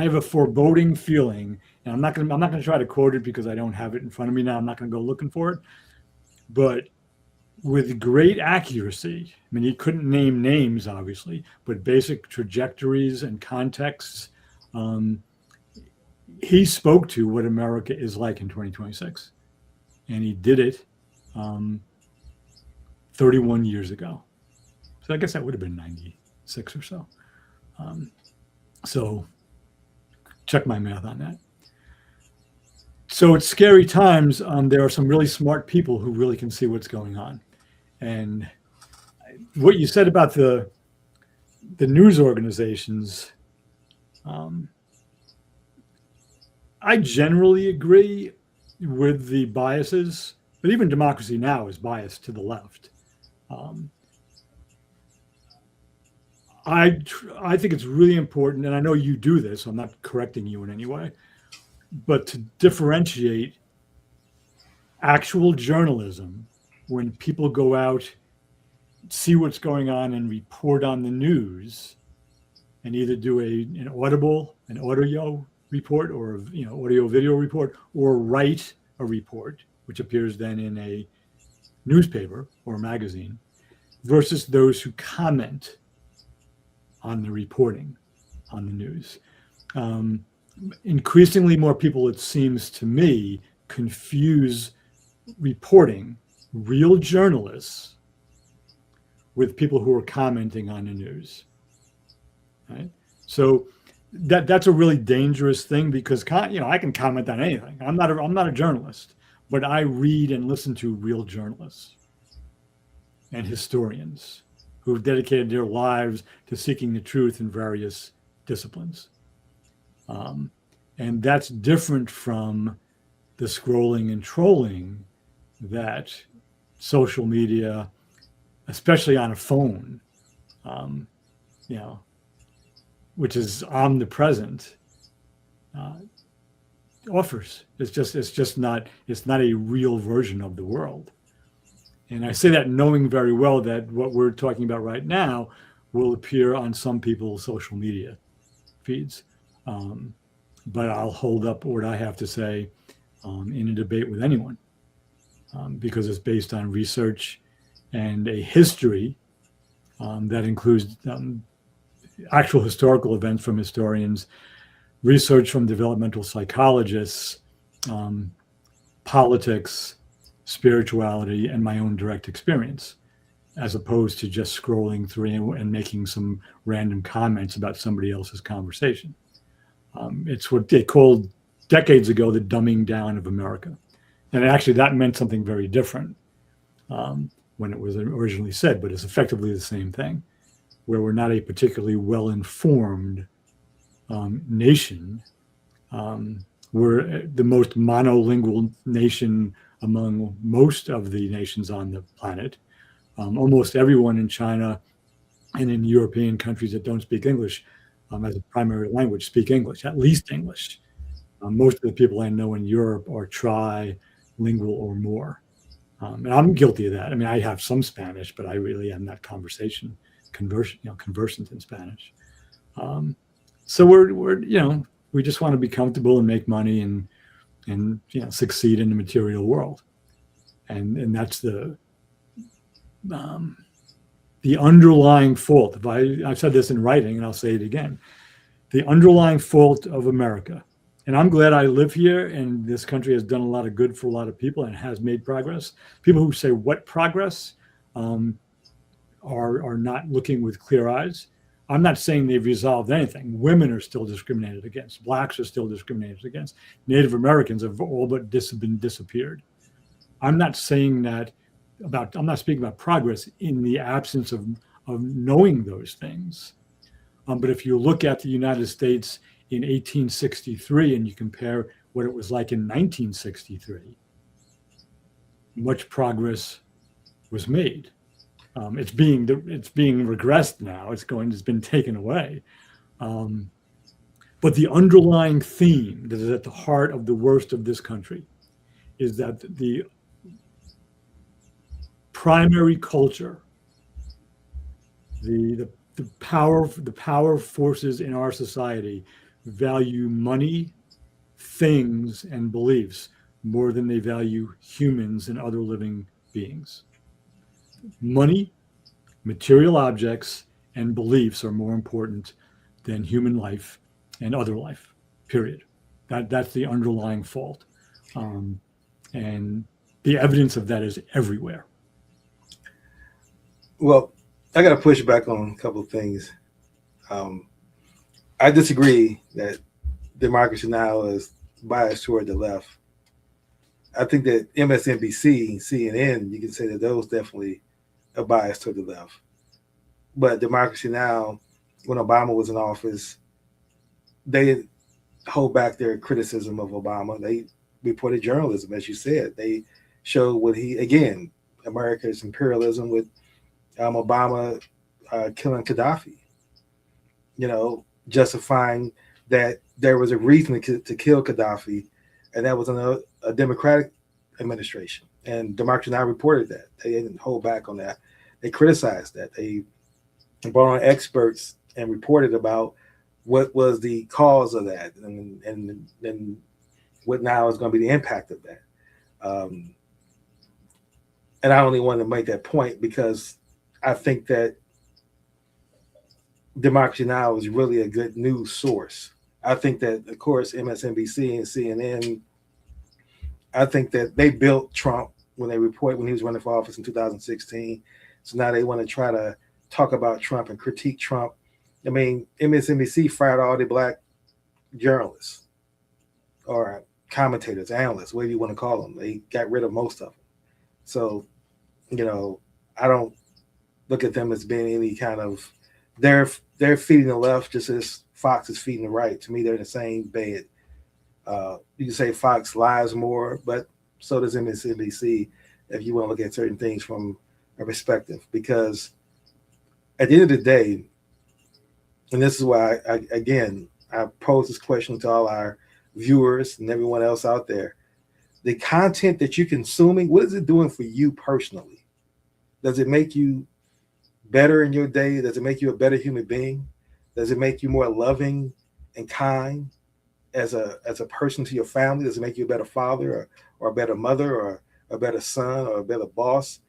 have a foreboding feeling, and I'm not going to try to quote it because I don't have it in front of me now. I'm not going to go looking for it, but with great accuracy. I mean, he couldn't name names, obviously, but basic trajectories and contexts. He spoke to what America is like in 2026, and he did it 31 years ago. So I guess that would have been 96 or so. So check my math on that. So it's scary times. There are some really smart people who really can see what's going on. And what you said about the news organizations, I generally agree with the biases, but even Democracy Now! Is biased to the left. I think it's really important, and I know you do this, so I'm not correcting you in any way, but to differentiate actual journalism when people go out, see what's going on, and report on the news, and either do an audio report, or audio video report, or write a report, which appears then in a newspaper or magazine, versus those who comment on the reporting on the news. Increasingly more people, it seems to me, confuse reporting, real journalists, with people who are commenting on the news. Right? So that's a really dangerous thing, because I can comment on anything. I'm not a journalist, but I read and listen to real journalists and historians who've dedicated their lives to seeking the truth in various disciplines. And that's different from the scrolling and trolling that social media, especially on a phone, which is omnipresent, offers. It's not a real version of the world. And I say that knowing very well that what we're talking about right now will appear on some people's social media feeds. Um, but I'll hold up what I have to say in a debate with anyone because it's based on research and a history that includes actual historical events from historians, research from developmental psychologists, um, politics, spirituality, and my own direct experience, as opposed to just scrolling through and making some random comments about somebody else's conversation. It's what they called decades ago the dumbing down of America. And actually, that meant something very different when it was originally said, but it's effectively the same thing, where we're not a particularly well informed nation. We're the most monolingual nation among most of the nations on the planet. Almost everyone in China and in European countries that don't speak English as a primary language speak English, at least English. Most of the people I know in Europe are trilingual or more. And I'm guilty of that. I mean, I have some Spanish, but I really am not conversant in Spanish. So we're we just want to be comfortable and make money and succeed in the material world, and that's the underlying fault. I've said this in writing, and I'll say it again. The underlying fault of America, and I'm glad I live here, and this country has done a lot of good for a lot of people and has made progress. People who say what progress are not looking with clear eyes. I'm not saying they've resolved anything. Women are still discriminated against. Blacks are still discriminated against. Native Americans have all but been disappeared. I'm not saying that I'm not speaking about progress in the absence of knowing those things. But if you look at the United States in 1863 and you compare what it was like in 1963, much progress was made. It's being regressed now. It's been taken away. But the underlying theme that is at the heart of the worst of this country is that the primary culture, the power forces in our society value money, things, and beliefs more than they value humans and other living beings. Money, material objects, and beliefs are more important than human life and other life, period. That's the underlying fault. And the evidence of that is everywhere. Well, I got to push back on a couple of things. I disagree that democracy now is biased toward the left. I think that MSNBC, CNN, you can say that those definitely are biased toward the left. But Democracy Now, when Obama was in office, they didn't hold back their criticism of Obama. They reported journalism, as you said. They showed what again, America's imperialism with Obama killing Gaddafi, justifying that there was a reason to kill Gaddafi, and that was a Democratic administration. And Democracy Now! Reported that. They didn't hold back on that. They criticized that. They brought on experts and reported about what was the cause of that and what now is going to be the impact of that. And I only wanted to make that point because I think that Democracy Now! Is really a good news source. I think that, of course, MSNBC and CNN, I think that they built Trump when he was running for office in 2016. So now they want to try to talk about Trump and critique Trump. I mean, MSNBC fired all the black journalists or commentators, analysts, whatever you want to call them. They got rid of most of them. So, I don't look at them as being any kind of they're feeding the left just as Fox is feeding the right. To me, they're in the same bed. You can say Fox lies more, but so does MSNBC if you want to look at certain things from a perspective. Because at the end of the day, and this is why I pose this question to all our viewers and everyone else out there, the content that you're consuming, what is it doing for you personally? Does it make you better in your day? Does it make you a better human being? Does it make you more loving and kind as a person to your family? Does it make you a better father or a better mother or a better son or a better boss?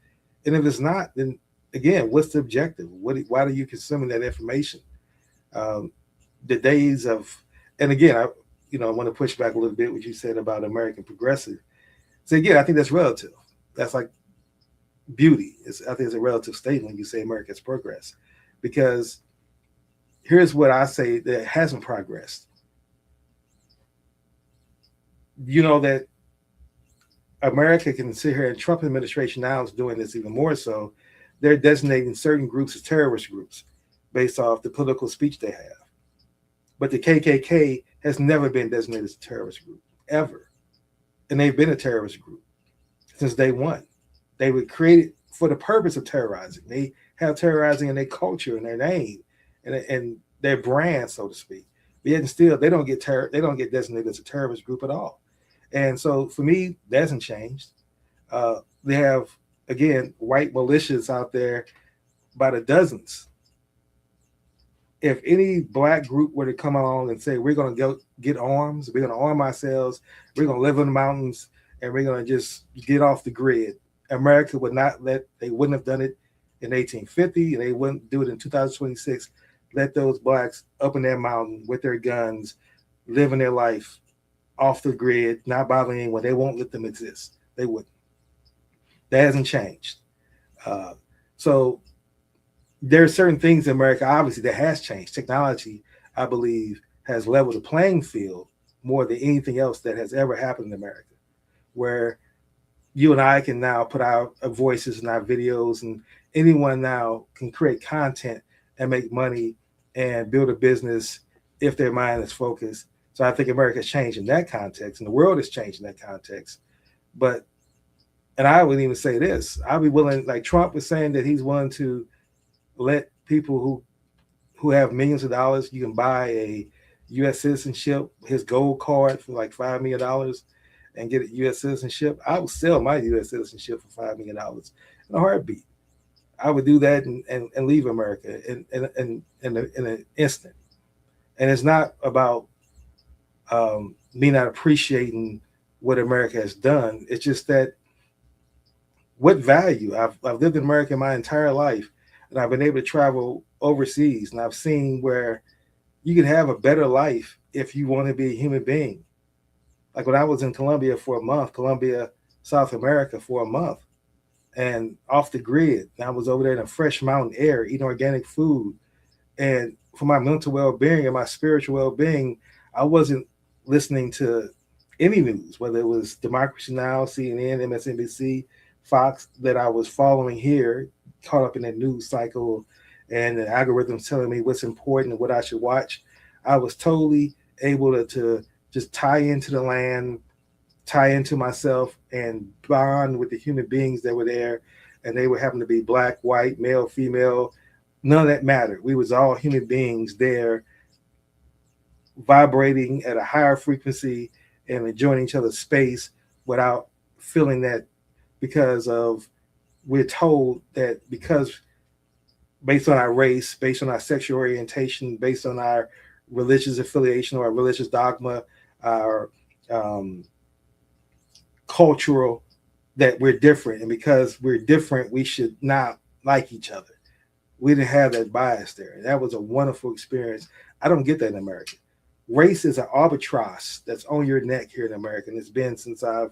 And if it's not, then again, what's the objective? Why are you consuming that information? Um, the days of, and again, I want to push back a little bit what you said about American progressive. So again, I think that's relative. That's like beauty. I think it's a relative statement when you say America's progress, because here's what I say that hasn't progressed. You know that America can sit here, and Trump administration now is doing this even more so. They're designating certain groups as terrorist groups based off the political speech they have. But the KKK has never been designated as a terrorist group, ever. And they've been a terrorist group since day one. They were created for the purpose of terrorizing. They have terrorizing in their culture and their name and their brand, so to speak. But yet and still, they don't get designated as a terrorist group at all. And so for me, that hasn't changed. They have, again, white militias out there by the dozens. If any black group were to come along and say, we're going to go get arms, we're going to arm ourselves, we're going to live in the mountains, and we're going to just get off the grid, America would not they wouldn't have done it in 1850, and they wouldn't do it in 2026. Let those blacks up in their mountain with their guns, living their life off the grid, not bothering anyone. They won't let them exist. They wouldn't. That hasn't changed. So there are certain things in America, obviously, that has changed. Technology, I believe, has leveled the playing field more than anything else that has ever happened in America, where you and I can now put our voices in our videos, and anyone now can create content and make money and build a business if their mind is focused. So I think America's changed in that context, and the world has changed in that context. But, and I would even say this, I'll be willing, like Trump was saying that he's willing to let people who have millions of dollars, you can buy a U.S. citizenship, his gold card for like $5 million and get a U.S. citizenship. I would sell my U.S. citizenship for $5 million in a heartbeat. I would do that and leave America in an instant. And it's not about me not appreciating what America has done. It's just that what value? I've lived in America my entire life, and I've been able to travel overseas, and I've seen where you can have a better life if you want to be a human being. Like when I was in Colombia for a month, Colombia, South America for a month, and off the grid. And I was over there in the fresh mountain air, eating organic food. And for my mental well being and my spiritual well being, I wasn't listening to any news, whether it was Democracy Now, CNN, MSNBC, Fox, that I was following here, caught up in that news cycle and the algorithms telling me what's important and what I should watch. I was totally able to just tie into the land, tie into myself, and bond with the human beings that were there. And they were having to be black, white, male, female. None of that mattered. We was all human beings there, vibrating at a higher frequency and enjoying each other's space without feeling that because of we're told that because based on our race, based on our sexual orientation, based on our religious affiliation or our religious dogma, our cultural, that we're different. And because we're different, we should not like each other. We didn't have that bias there. And that was a wonderful experience. I don't get that in America. Race is an albatross that's on your neck here in America. And it's been since I've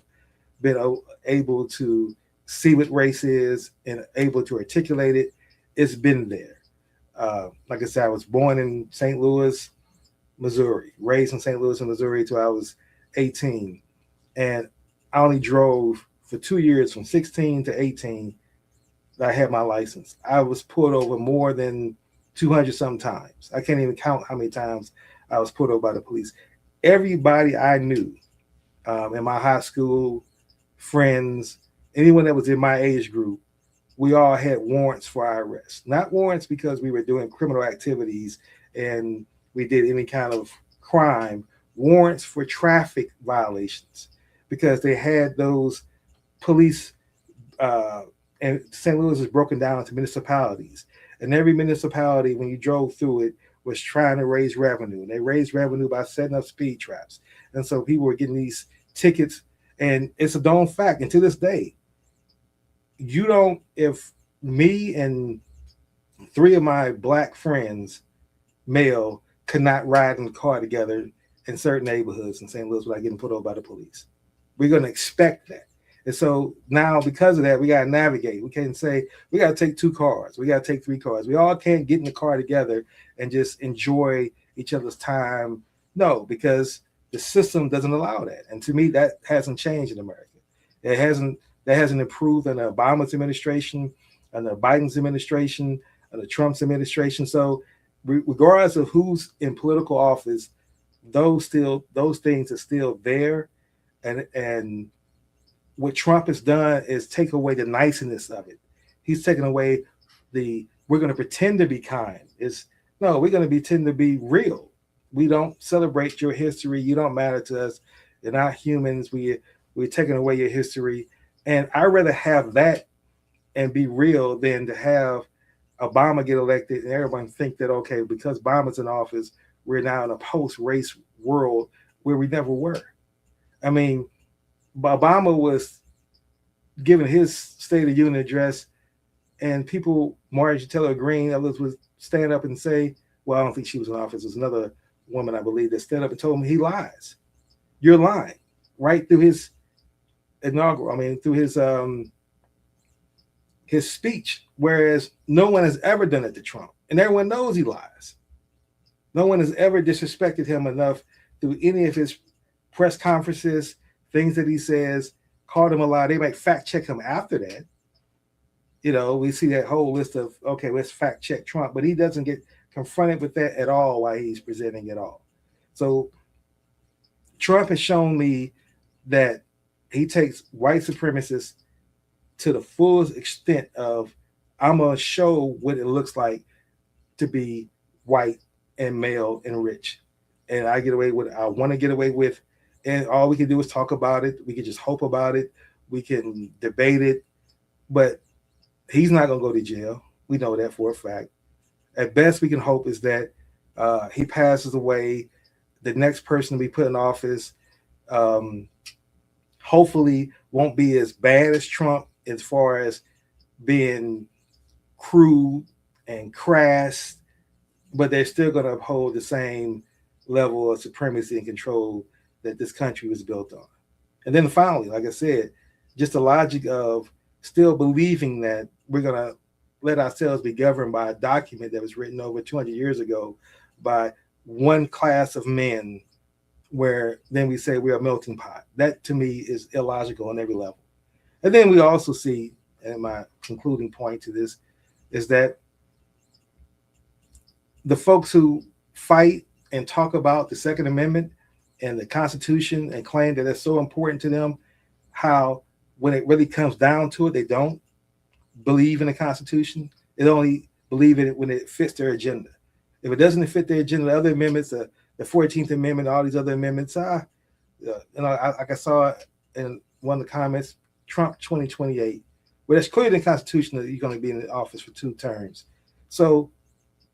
been able to see what race is and able to articulate it. It's been there. Like I said, I was born in St. Louis, Missouri, raised in St. Louis, Missouri till I was 18. And I only drove for 2 years from 16 to 18 that I had my license. I was pulled over more than 200 sometimes. I can't even count how many times I was pulled over by the police. Everybody I knew in my high school, friends, anyone that was in my age group, we all had warrants for our arrest. Not warrants because we were doing criminal activities and we did any kind of crime. warrants for traffic violations because they had those police. Uh, and St. Louis is broken down into municipalities, and every municipality, when you drove through it, was trying to raise revenue. And they raised revenue by setting up speed traps, and so people were getting these tickets. And it's a known fact, and to this day, you don't. If me and three of my black friends, male, could not ride in the car together in certain neighborhoods in St. Louis without getting put over by the police. We're going to expect that. And so now, because of that, we got to navigate. We can't say we got to take two cars. We got to take three cars. We all can't get in the car together and just enjoy each other's time. No, because the system doesn't allow that. And to me, that hasn't changed in America. It hasn't. That hasn't improved in the Obama's administration, under Biden's administration, under Trump's administration. So, regardless of who's in political office, those things are still there, and what Trump has done is take away the niceness of it. He's taken away the we're going to pretend to be kind. It's no, we're going to pretend to be real. We don't celebrate your history. You don't matter to us. You're not humans. We're taking away your history, and I'd rather have that and be real than to have Obama get elected and everyone think that okay, because Obama's in office, we're now in a post-race world where we never were. I mean, Obama was giving his State of Union address, and people, Marjorie Taylor Greene, others would stand up and say, "Well, I don't think she was in office." There's another woman, I believe, that stood up and told him he lies. You're lying, right through his inaugural. I mean, through his speech. Whereas no one has ever done it to Trump, and everyone knows he lies. No one has ever disrespected him enough through any of his press conferences, things that he says, called him a lie. They might fact check him after that. You know, we see that whole list of, okay, let's fact check Trump, but he doesn't get confronted with that at all while he's presenting it all. So Trump has shown me that he takes white supremacists to the fullest extent of, I'm going to show what it looks like to be white and male and rich. And I get away with it. I want to get away with, and all we can do is talk about it. We can just hope about it. We can debate it, but he's not going to go to jail. We know that for a fact. At best, we can hope is that he passes away. The next person to be put in office, hopefully, won't be as bad as Trump as far as being crude and crass, but they're still going to uphold the same level of supremacy and control that this country was built on. And then finally, like I said, just the logic of still believing that we're going to let ourselves be governed by a document that was written over 200 years ago by one class of men, where then we say we're a melting pot. That to me is illogical on every level. And then we also see, and my concluding point to this is that the folks who fight and talk about the Second Amendment and the Constitution and claim that it's so important to them, how when it really comes down to it, they don't believe in the Constitution. They only believe in it when it fits their agenda. If it doesn't fit their agenda, the other amendments, the 14th Amendment, all these other amendments, like I saw in one of the comments, Trump 2028. Well, it's clear in the Constitution that you're going to be in the office for 2 terms. So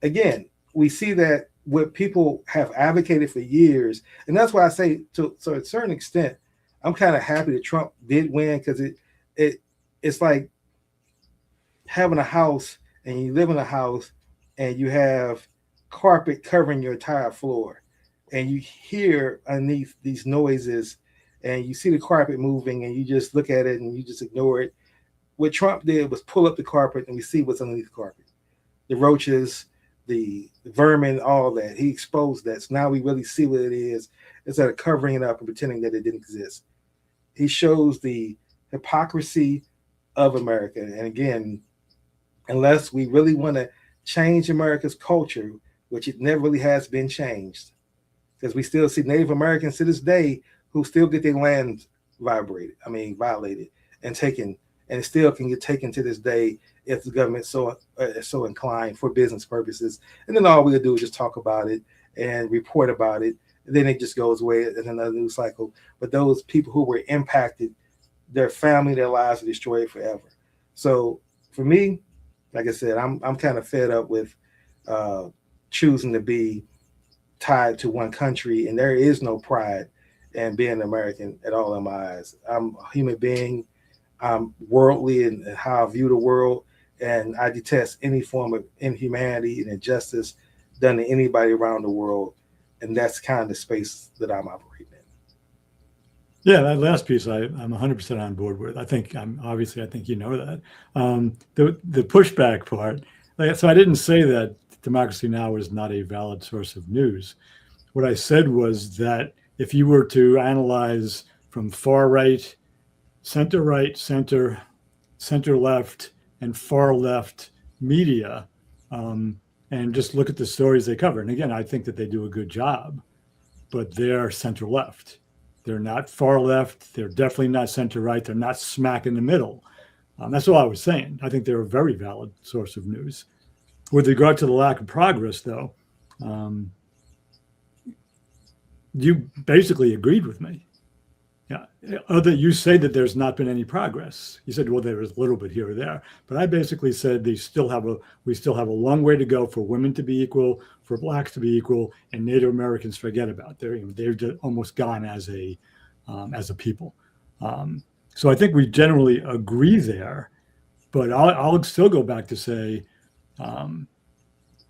again, we see that what people have advocated for years, and that's why I say to a certain extent, I'm kind of happy that Trump did win, because it's like having a house and you live in a house and you have carpet covering your entire floor, and you hear underneath these noises and you see the carpet moving and you just look at it and you just ignore it. What Trump did was pull up the carpet and we see what's underneath the carpet. The roaches, the vermin, all that. He exposed that. So now we really see what it is instead of covering it up and pretending that it didn't exist. He shows the hypocrisy of America. And again, unless we really want to change America's culture, which it never really has been changed, because we still see Native Americans to this day who still get their land violated and taken, and it still can get taken to this day if the government so inclined for business purposes. And then all we'll do is just talk about it and report about it and then it just goes away in another news cycle. But those people who were impacted, their family, their lives are destroyed forever. So for me, like I said, I'm kind of fed up with uh, choosing to be tied to one country, and there is no pride in being American at all in my eyes. I'm a human being. I'm worldly and how I view the world, and I detest any form of inhumanity and injustice done to anybody around the world, and that's kind of the space that I'm operating in. Yeah, that last piece I'm 100% on board with. I think you know that. The pushback part, like, so I didn't say that Democracy Now! Is not a valid source of news. What I said was that if you were to analyze from far right, center left, and far left media, and just look at the stories they cover. And again, I think that they do a good job, but they're center left. They're not far left. They're definitely not center right. They're not smack in the middle. That's all I was saying. I think they're a very valid source of news. With regard to the lack of progress, though, um, you basically agreed with me. Yeah. Other, you say that there's not been any progress. You said, well, there was a little bit here or there, but I basically said we still have a long way to go for women to be equal, for blacks to be equal, and Native Americans forget about. They're almost gone as a people. So I think we generally agree there, but I'll still go back to say um,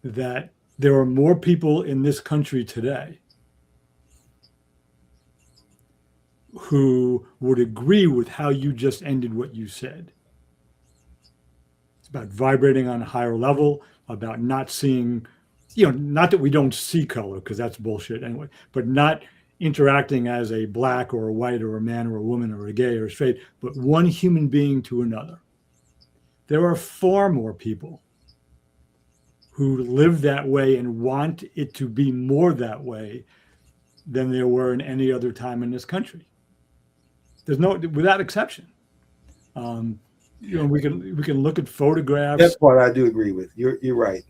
that there are more people in this country today who would agree with how you just ended what you said. It's about vibrating on a higher level, about not seeing, not that we don't see color, because that's bullshit anyway, but not interacting as a black or a white or a man or a woman or a gay or a straight, but one human being to another. There are far more people who live that way and want it to be more that way than there were in any other time in this country. There's no, without exception. We can look at photographs. That part I do agree with. You're right.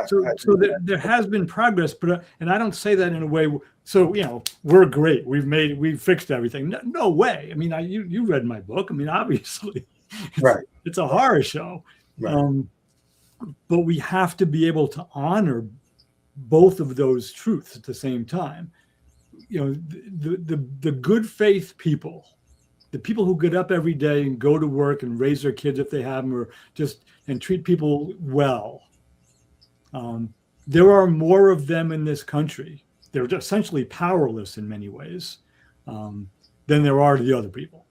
So there has been progress, but and I don't say that in a way. So we're great. We've fixed everything. No way. I mean, you read my book. I mean, obviously, it's a horror show. Right. But we have to be able to honor both of those truths at the same time. The good faith people, the people who get up every day and go to work and raise their kids if they have them, or and treat people well. There are more of them in this country. They're essentially powerless in many ways than there are the other people.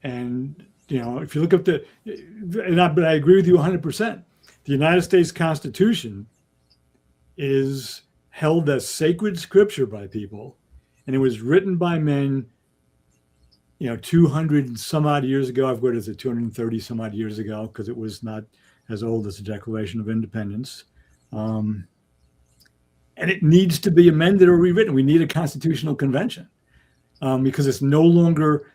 And if you look up but I agree with you 100%. The United States Constitution is held as sacred scripture by people, and it was written by men 200 some odd years ago. I've got it 230 some odd years ago, because it was not as old as the Declaration of Independence, and it needs to be amended or rewritten. We need a constitutional convention, because it's no longer,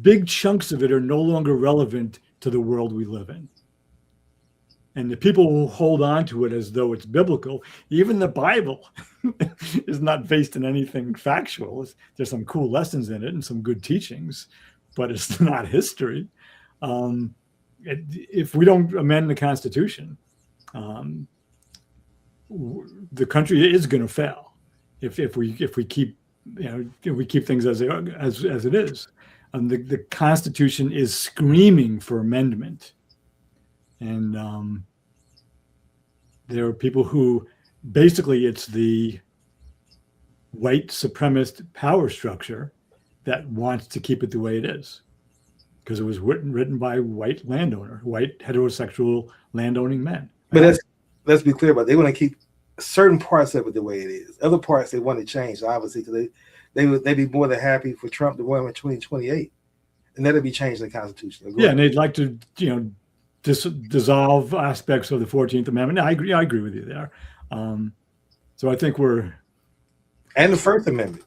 big chunks of it are no longer relevant to the world we live in. And the people who hold on to it as though it's biblical, even the Bible is not based in anything factual. There's some cool lessons in it and some good teachings, but it's not history. If we don't amend the Constitution, the country is going to fail. If we keep things as it is. The Constitution is screaming for amendment. And there are people who basically, it's the white supremacist power structure that wants to keep it the way it is, because it was written by white heterosexual landowning men. But let's be clear about it. They want to keep certain parts of it the way it is. Other parts they want to change, obviously, because they'd be more than happy for Trump to win in 2028, and that'd be changing the Constitution. Yeah, and they'd like to dissolve aspects of the 14th Amendment. I agree with you there. So I think and the First Amendment.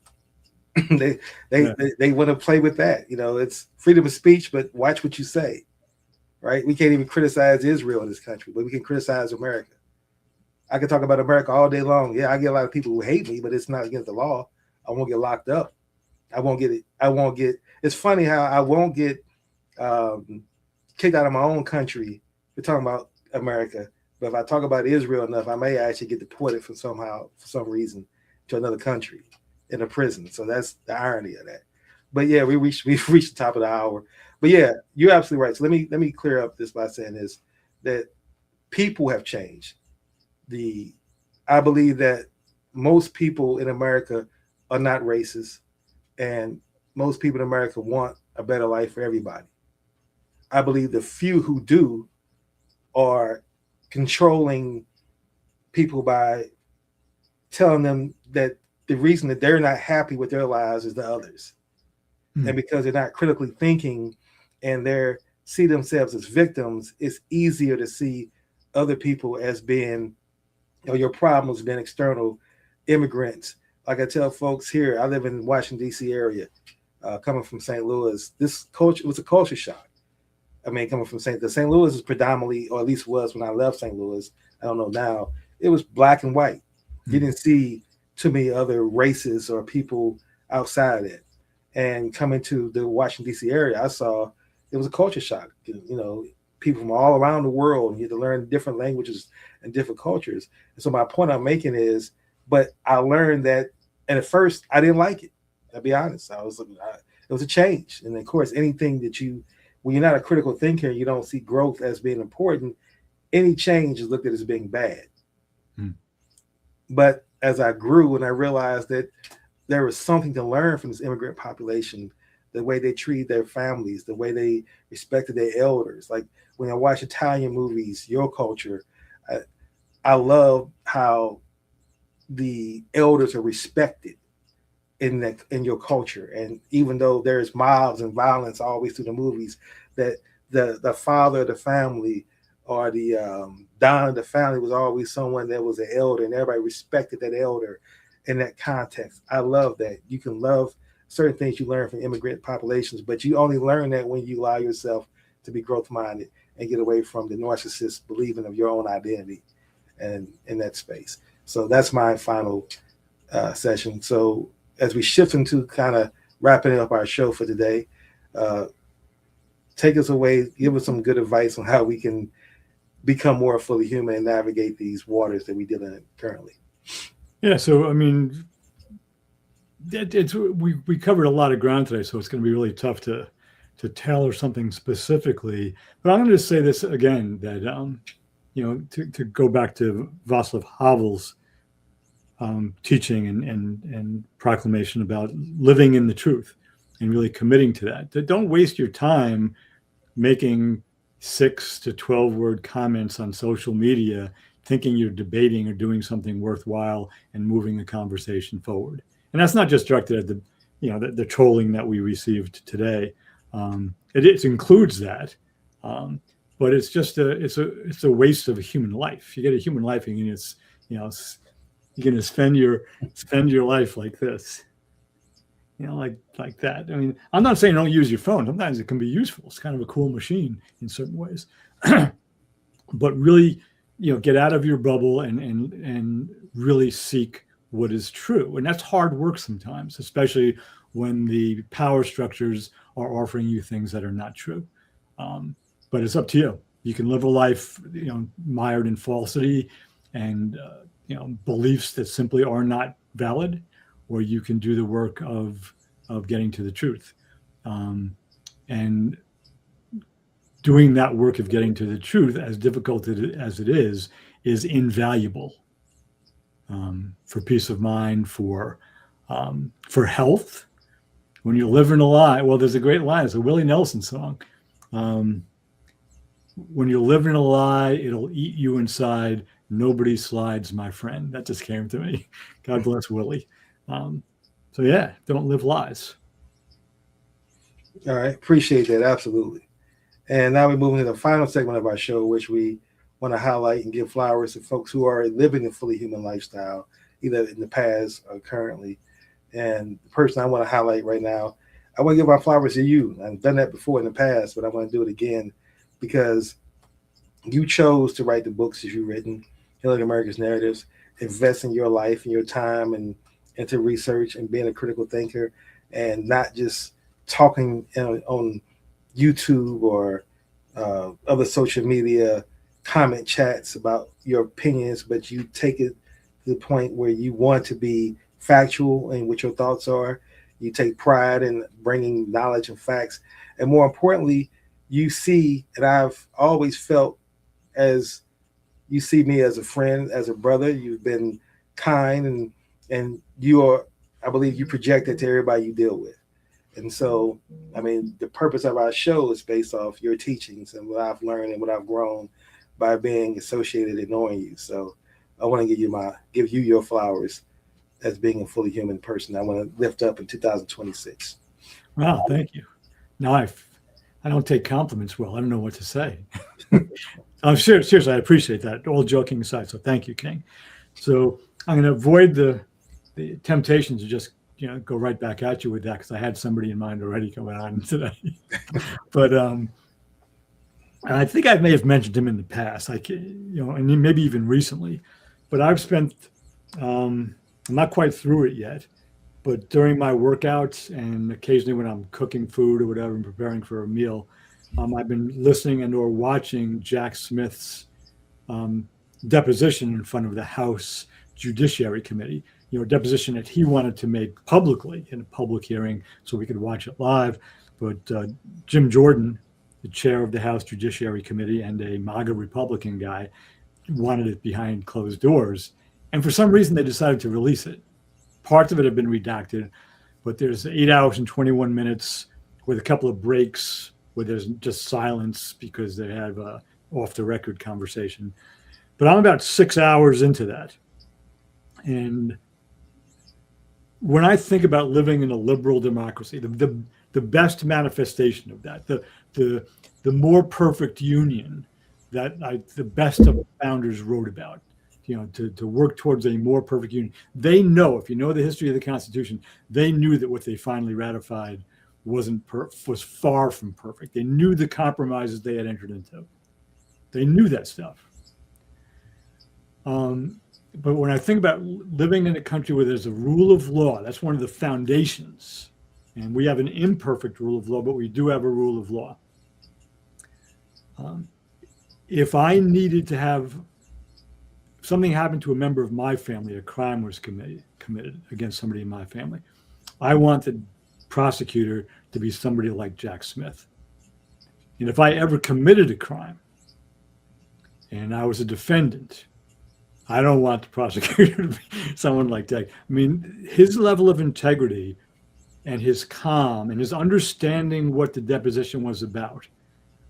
they want to play with that. It's freedom of speech, but watch what you say. Right? We can't even criticize Israel in this country, but we can criticize America. I can talk about America all day long. Yeah, I get a lot of people who hate me, but it's not against the law. I won't get locked up. I won't get it. I won't get. It's funny how I won't get um, kicked out of my own country. We're talking about America, but if I talk about Israel enough, I may actually get deported for some reason, to another country in a prison. So that's the irony of that. But yeah, we've reached the top of the hour. But yeah, you're absolutely right. So let me clear up this by saying this, that people have changed. The I believe that most people in America are not racist, and most people in America want a better life for everybody. I believe the few who do are controlling people by telling them that the reason that they're not happy with their lives is the others. And Hmm. because they're not critically thinking and they see themselves as victims, it's easier to see other people as being, your problems being external immigrants. Like I tell folks here, I live in Washington D.C. area, coming from St. Louis. This culture was a culture shock. I mean, coming from St. Louis is predominantly, or at least was when I left St. Louis. I don't know now. It was black and white. You Hmm. didn't see too many other races or people outside of it. And coming to the Washington D.C. area, I saw it was a culture shock. People from all around the world. You had to learn different languages and different cultures. And so my point I'm making is, but I learned that, and at first I didn't like it. I'll be honest. It was a change, and of course, anything that when you're not a critical thinker, you don't see growth as being important. Any change is looked at as being bad. Hmm. But as I grew and I realized that there was something to learn from this immigrant population, the way they treated their families, the way they respected their elders. Like when I watch Italian movies, your culture, I, I love how the elders are respected in your culture. And even though there's mobs and violence always through the movies, that the father of the family or the don of the family was always someone that was an elder, and everybody respected that elder in that context. I love that. You can love certain things you learn from immigrant populations, but you only learn that when you allow yourself to be growth minded and get away from the narcissist believing of your own identity and in that space. So that's my final session. So as we shift into kind of wrapping up our show for today, uh, take us away, give us some good advice on how we can become more fully human and navigate these waters that we deal in currently. Yeah. So I mean, we covered a lot of ground today, so it's going to be really tough to tailor something specifically. But I'm going to just say this again, that to go back to Václav Havel's teaching and proclamation about living in the truth and really committing to that. That don't waste your time making 6 to 12 word comments on social media, thinking you're debating or doing something worthwhile and moving the conversation forward. And that's not just directed at the trolling that we received today. It includes that, um, but it's a waste of a human life. You get a human life, and you know you're going to spend your life like this, like that. I mean, I'm not saying don't use your phone. Sometimes it can be useful. It's kind of a cool machine in certain ways, but really, get out of your bubble and really seek what is true. And that's hard work sometimes, especially when the power structures are offering you things that are not true. Um, but it's up to you. You can live a life, mired in falsity and beliefs that simply are not valid, or you can do the work of getting to the truth. Um, and doing that work of getting to the truth, as difficult as it is invaluable, for peace of mind, for health. When you're living a lie, well, there's a great line. It's a Willie Nelson song. Um, when you're living a lie, it'll eat you inside. Nobody slides, my friend. That just came to me. God bless Willie. Um, so yeah, don't live lies. All right, appreciate that absolutely. And now we move into the final segment of our show, which we want to highlight and give flowers to folks who are living a fully human lifestyle, either in the past or currently. And the person I want to highlight right now, I want to give my flowers to you. I've done that before in the past, but I want to do it again because you chose to write the books that you've written. Healing America's Narratives, investing your life and your time and into research and being a critical thinker, and not just talking on YouTube or other social media comment chats about your opinions, but you take it to the point where you want to be factual in what your thoughts are. You take pride in bringing knowledge and facts. And more importantly, you see, and I've always felt as you see me as a friend, as a brother, you've been kind and you are, I believe you project it to everybody you deal with. And so, I mean, the purpose of our show is based off your teachings and what I've learned and what I've grown by being associated and knowing you. So, I want to give you your flowers as being a fully human person. I want to lift up in 2026. Wow, thank you. Now I don't take compliments well. I don't know what to say. I'm seriously, I appreciate that. All joking aside, so thank you, King. So I'm going to avoid the temptation to just go right back at you with that because I had somebody in mind already coming on today. But I think I may have mentioned him in the past, and maybe even recently. But I've spent, I'm not quite through it yet, but during my workouts and occasionally when I'm cooking food or whatever and preparing for a meal, I've been listening and or watching Jack Smith's deposition in front of the House Judiciary Committee. A deposition that he wanted to make publicly in a public hearing so we could watch it live. But Jim Jordan, the chair of the House Judiciary Committee and a MAGA Republican guy, wanted it behind closed doors. And for some reason, they decided to release it. Parts of it have been redacted, but there's 8 hours and 21 minutes with a couple of breaks where there's just silence because they have a off-the-record conversation. But I'm about 6 hours into that. And when I think about living in a liberal democracy, the best manifestation of that, the more perfect union that the best of the founders wrote about, to work towards a more perfect union. They know, if you know the history of the Constitution, they knew that what they finally ratified was far from perfect. They knew the compromises they had entered into. They knew that stuff. But when I think about living in a country where there's a rule of law, that's one of the foundations. And we have an imperfect rule of law, but we do have a rule of law. If I needed to have something happen to a member of my family, a crime was committed against somebody in my family, I want the prosecutor to be somebody like Jack Smith. And if I ever committed a crime and I was a defendant, I don't want the prosecutor to be someone like that. I mean, his level of integrity and his calm and his understanding what the deposition was about,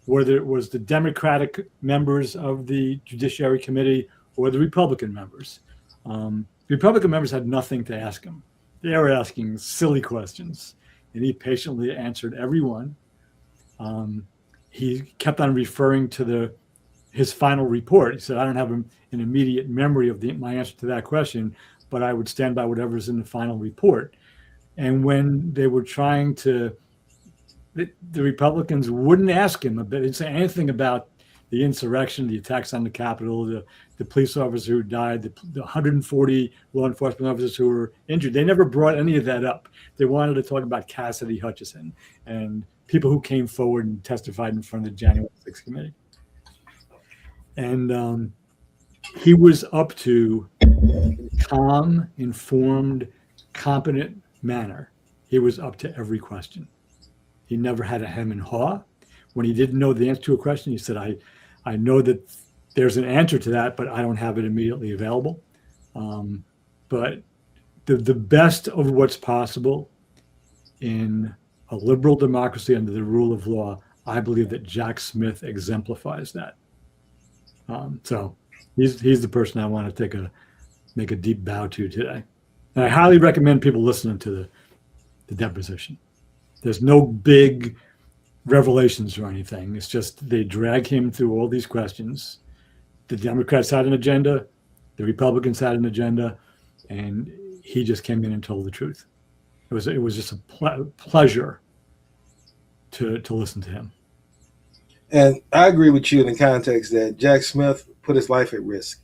whether it was the Democratic members of the Judiciary Committee or the Republican members. The Republican members had nothing to ask him. They were asking silly questions, and he patiently answered every one. He kept on referring to his final report. He said, I don't have an immediate memory of my answer to that question, but I would stand by whatever's in the final report. And when they were trying to, the Republicans wouldn't ask him say anything about the insurrection, the attacks on the Capitol, the police officer who died, the 140 law enforcement officers who were injured. They never brought any of that up. They wanted to talk about Cassidy Hutchinson and people who came forward and testified in front of the January 6th committee. And he was up to calm, informed, competent manner. He was up to every question. He never had a hem and haw. When he didn't know the answer to a question, he said, I know that there's an answer to that, but I don't have it immediately available. But the best of what's possible in a liberal democracy under the rule of law, I believe that Jack Smith exemplifies that. So he's the person I want to make a deep bow to today. And I highly recommend people listening to the deposition. There's no big revelations or anything. It's just they drag him through all these questions. The Democrats had an agenda, the Republicans had an agenda, and he just came in and told the truth. It was just a pleasure to listen to him. And I agree with you in the context that Jack Smith put his life at risk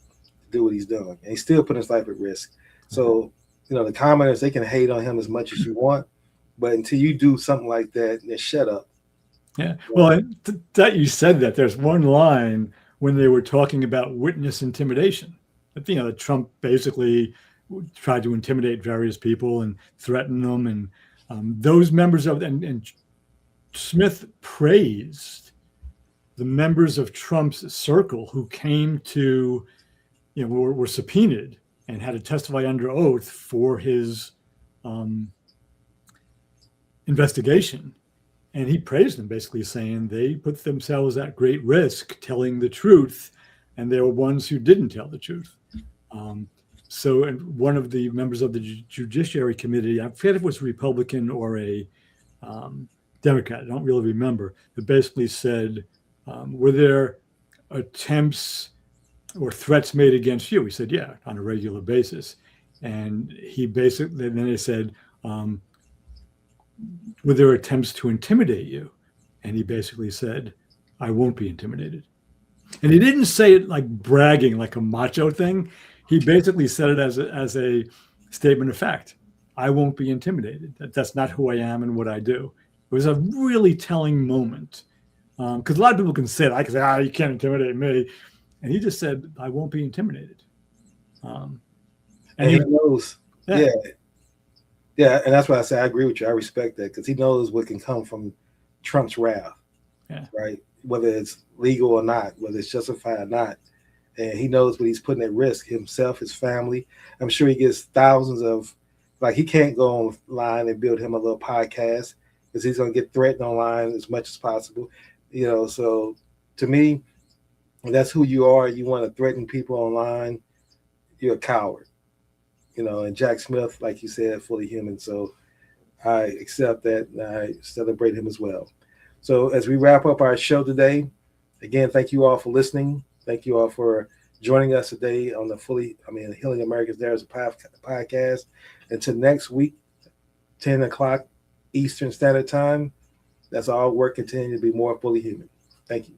do what he's doing, and he's still putting his life at risk. So, the commenters, they can hate on him as much as you want, but until you do something like that, then shut up. Yeah. Well, that you said that, there's one line when they were talking about witness intimidation. That Trump basically tried to intimidate various people and threaten them, and those members of and Smith praised the members of Trump's circle who came to, were subpoenaed and had to testify under oath for his investigation. And he praised them, basically saying they put themselves at great risk telling the truth, and they were ones who didn't tell the truth. So, and one of the members of the Judiciary Committee, I forget if it was a Republican or a Democrat, I don't really remember, but basically said, were there attempts or threats made against you? He said, yeah, on a regular basis. And then they said, were there attempts to intimidate you? And he basically said, I won't be intimidated. And he didn't say it like bragging, like a macho thing. He basically said it as a statement of fact. I won't be intimidated. That's not who I am and what I do. It was a really telling moment, because a lot of people can say that. I can say, you can't intimidate me. And he just said, I won't be intimidated. And he knows. Yeah. Yeah, and that's why I say I agree with you. I respect that, because he knows what can come from Trump's wrath, right? Whether it's legal or not, whether it's justified or not. And he knows what he's putting at risk, himself, his family. I'm sure he gets thousands of, he can't go online and build him a little podcast, because he's going to get threatened online as much as possible. So to me, if that's who you are, you want to threaten people online, you're a coward. And Jack Smith, like you said, fully human. So I accept that, and I celebrate him as well. So as we wrap up our show today, again, thank you all for listening. Thank you all for joining us today on the Healing America's Narratives podcast. Until next week, 10 o'clock Eastern Standard Time, that's all work continuing to be more fully human. Thank you.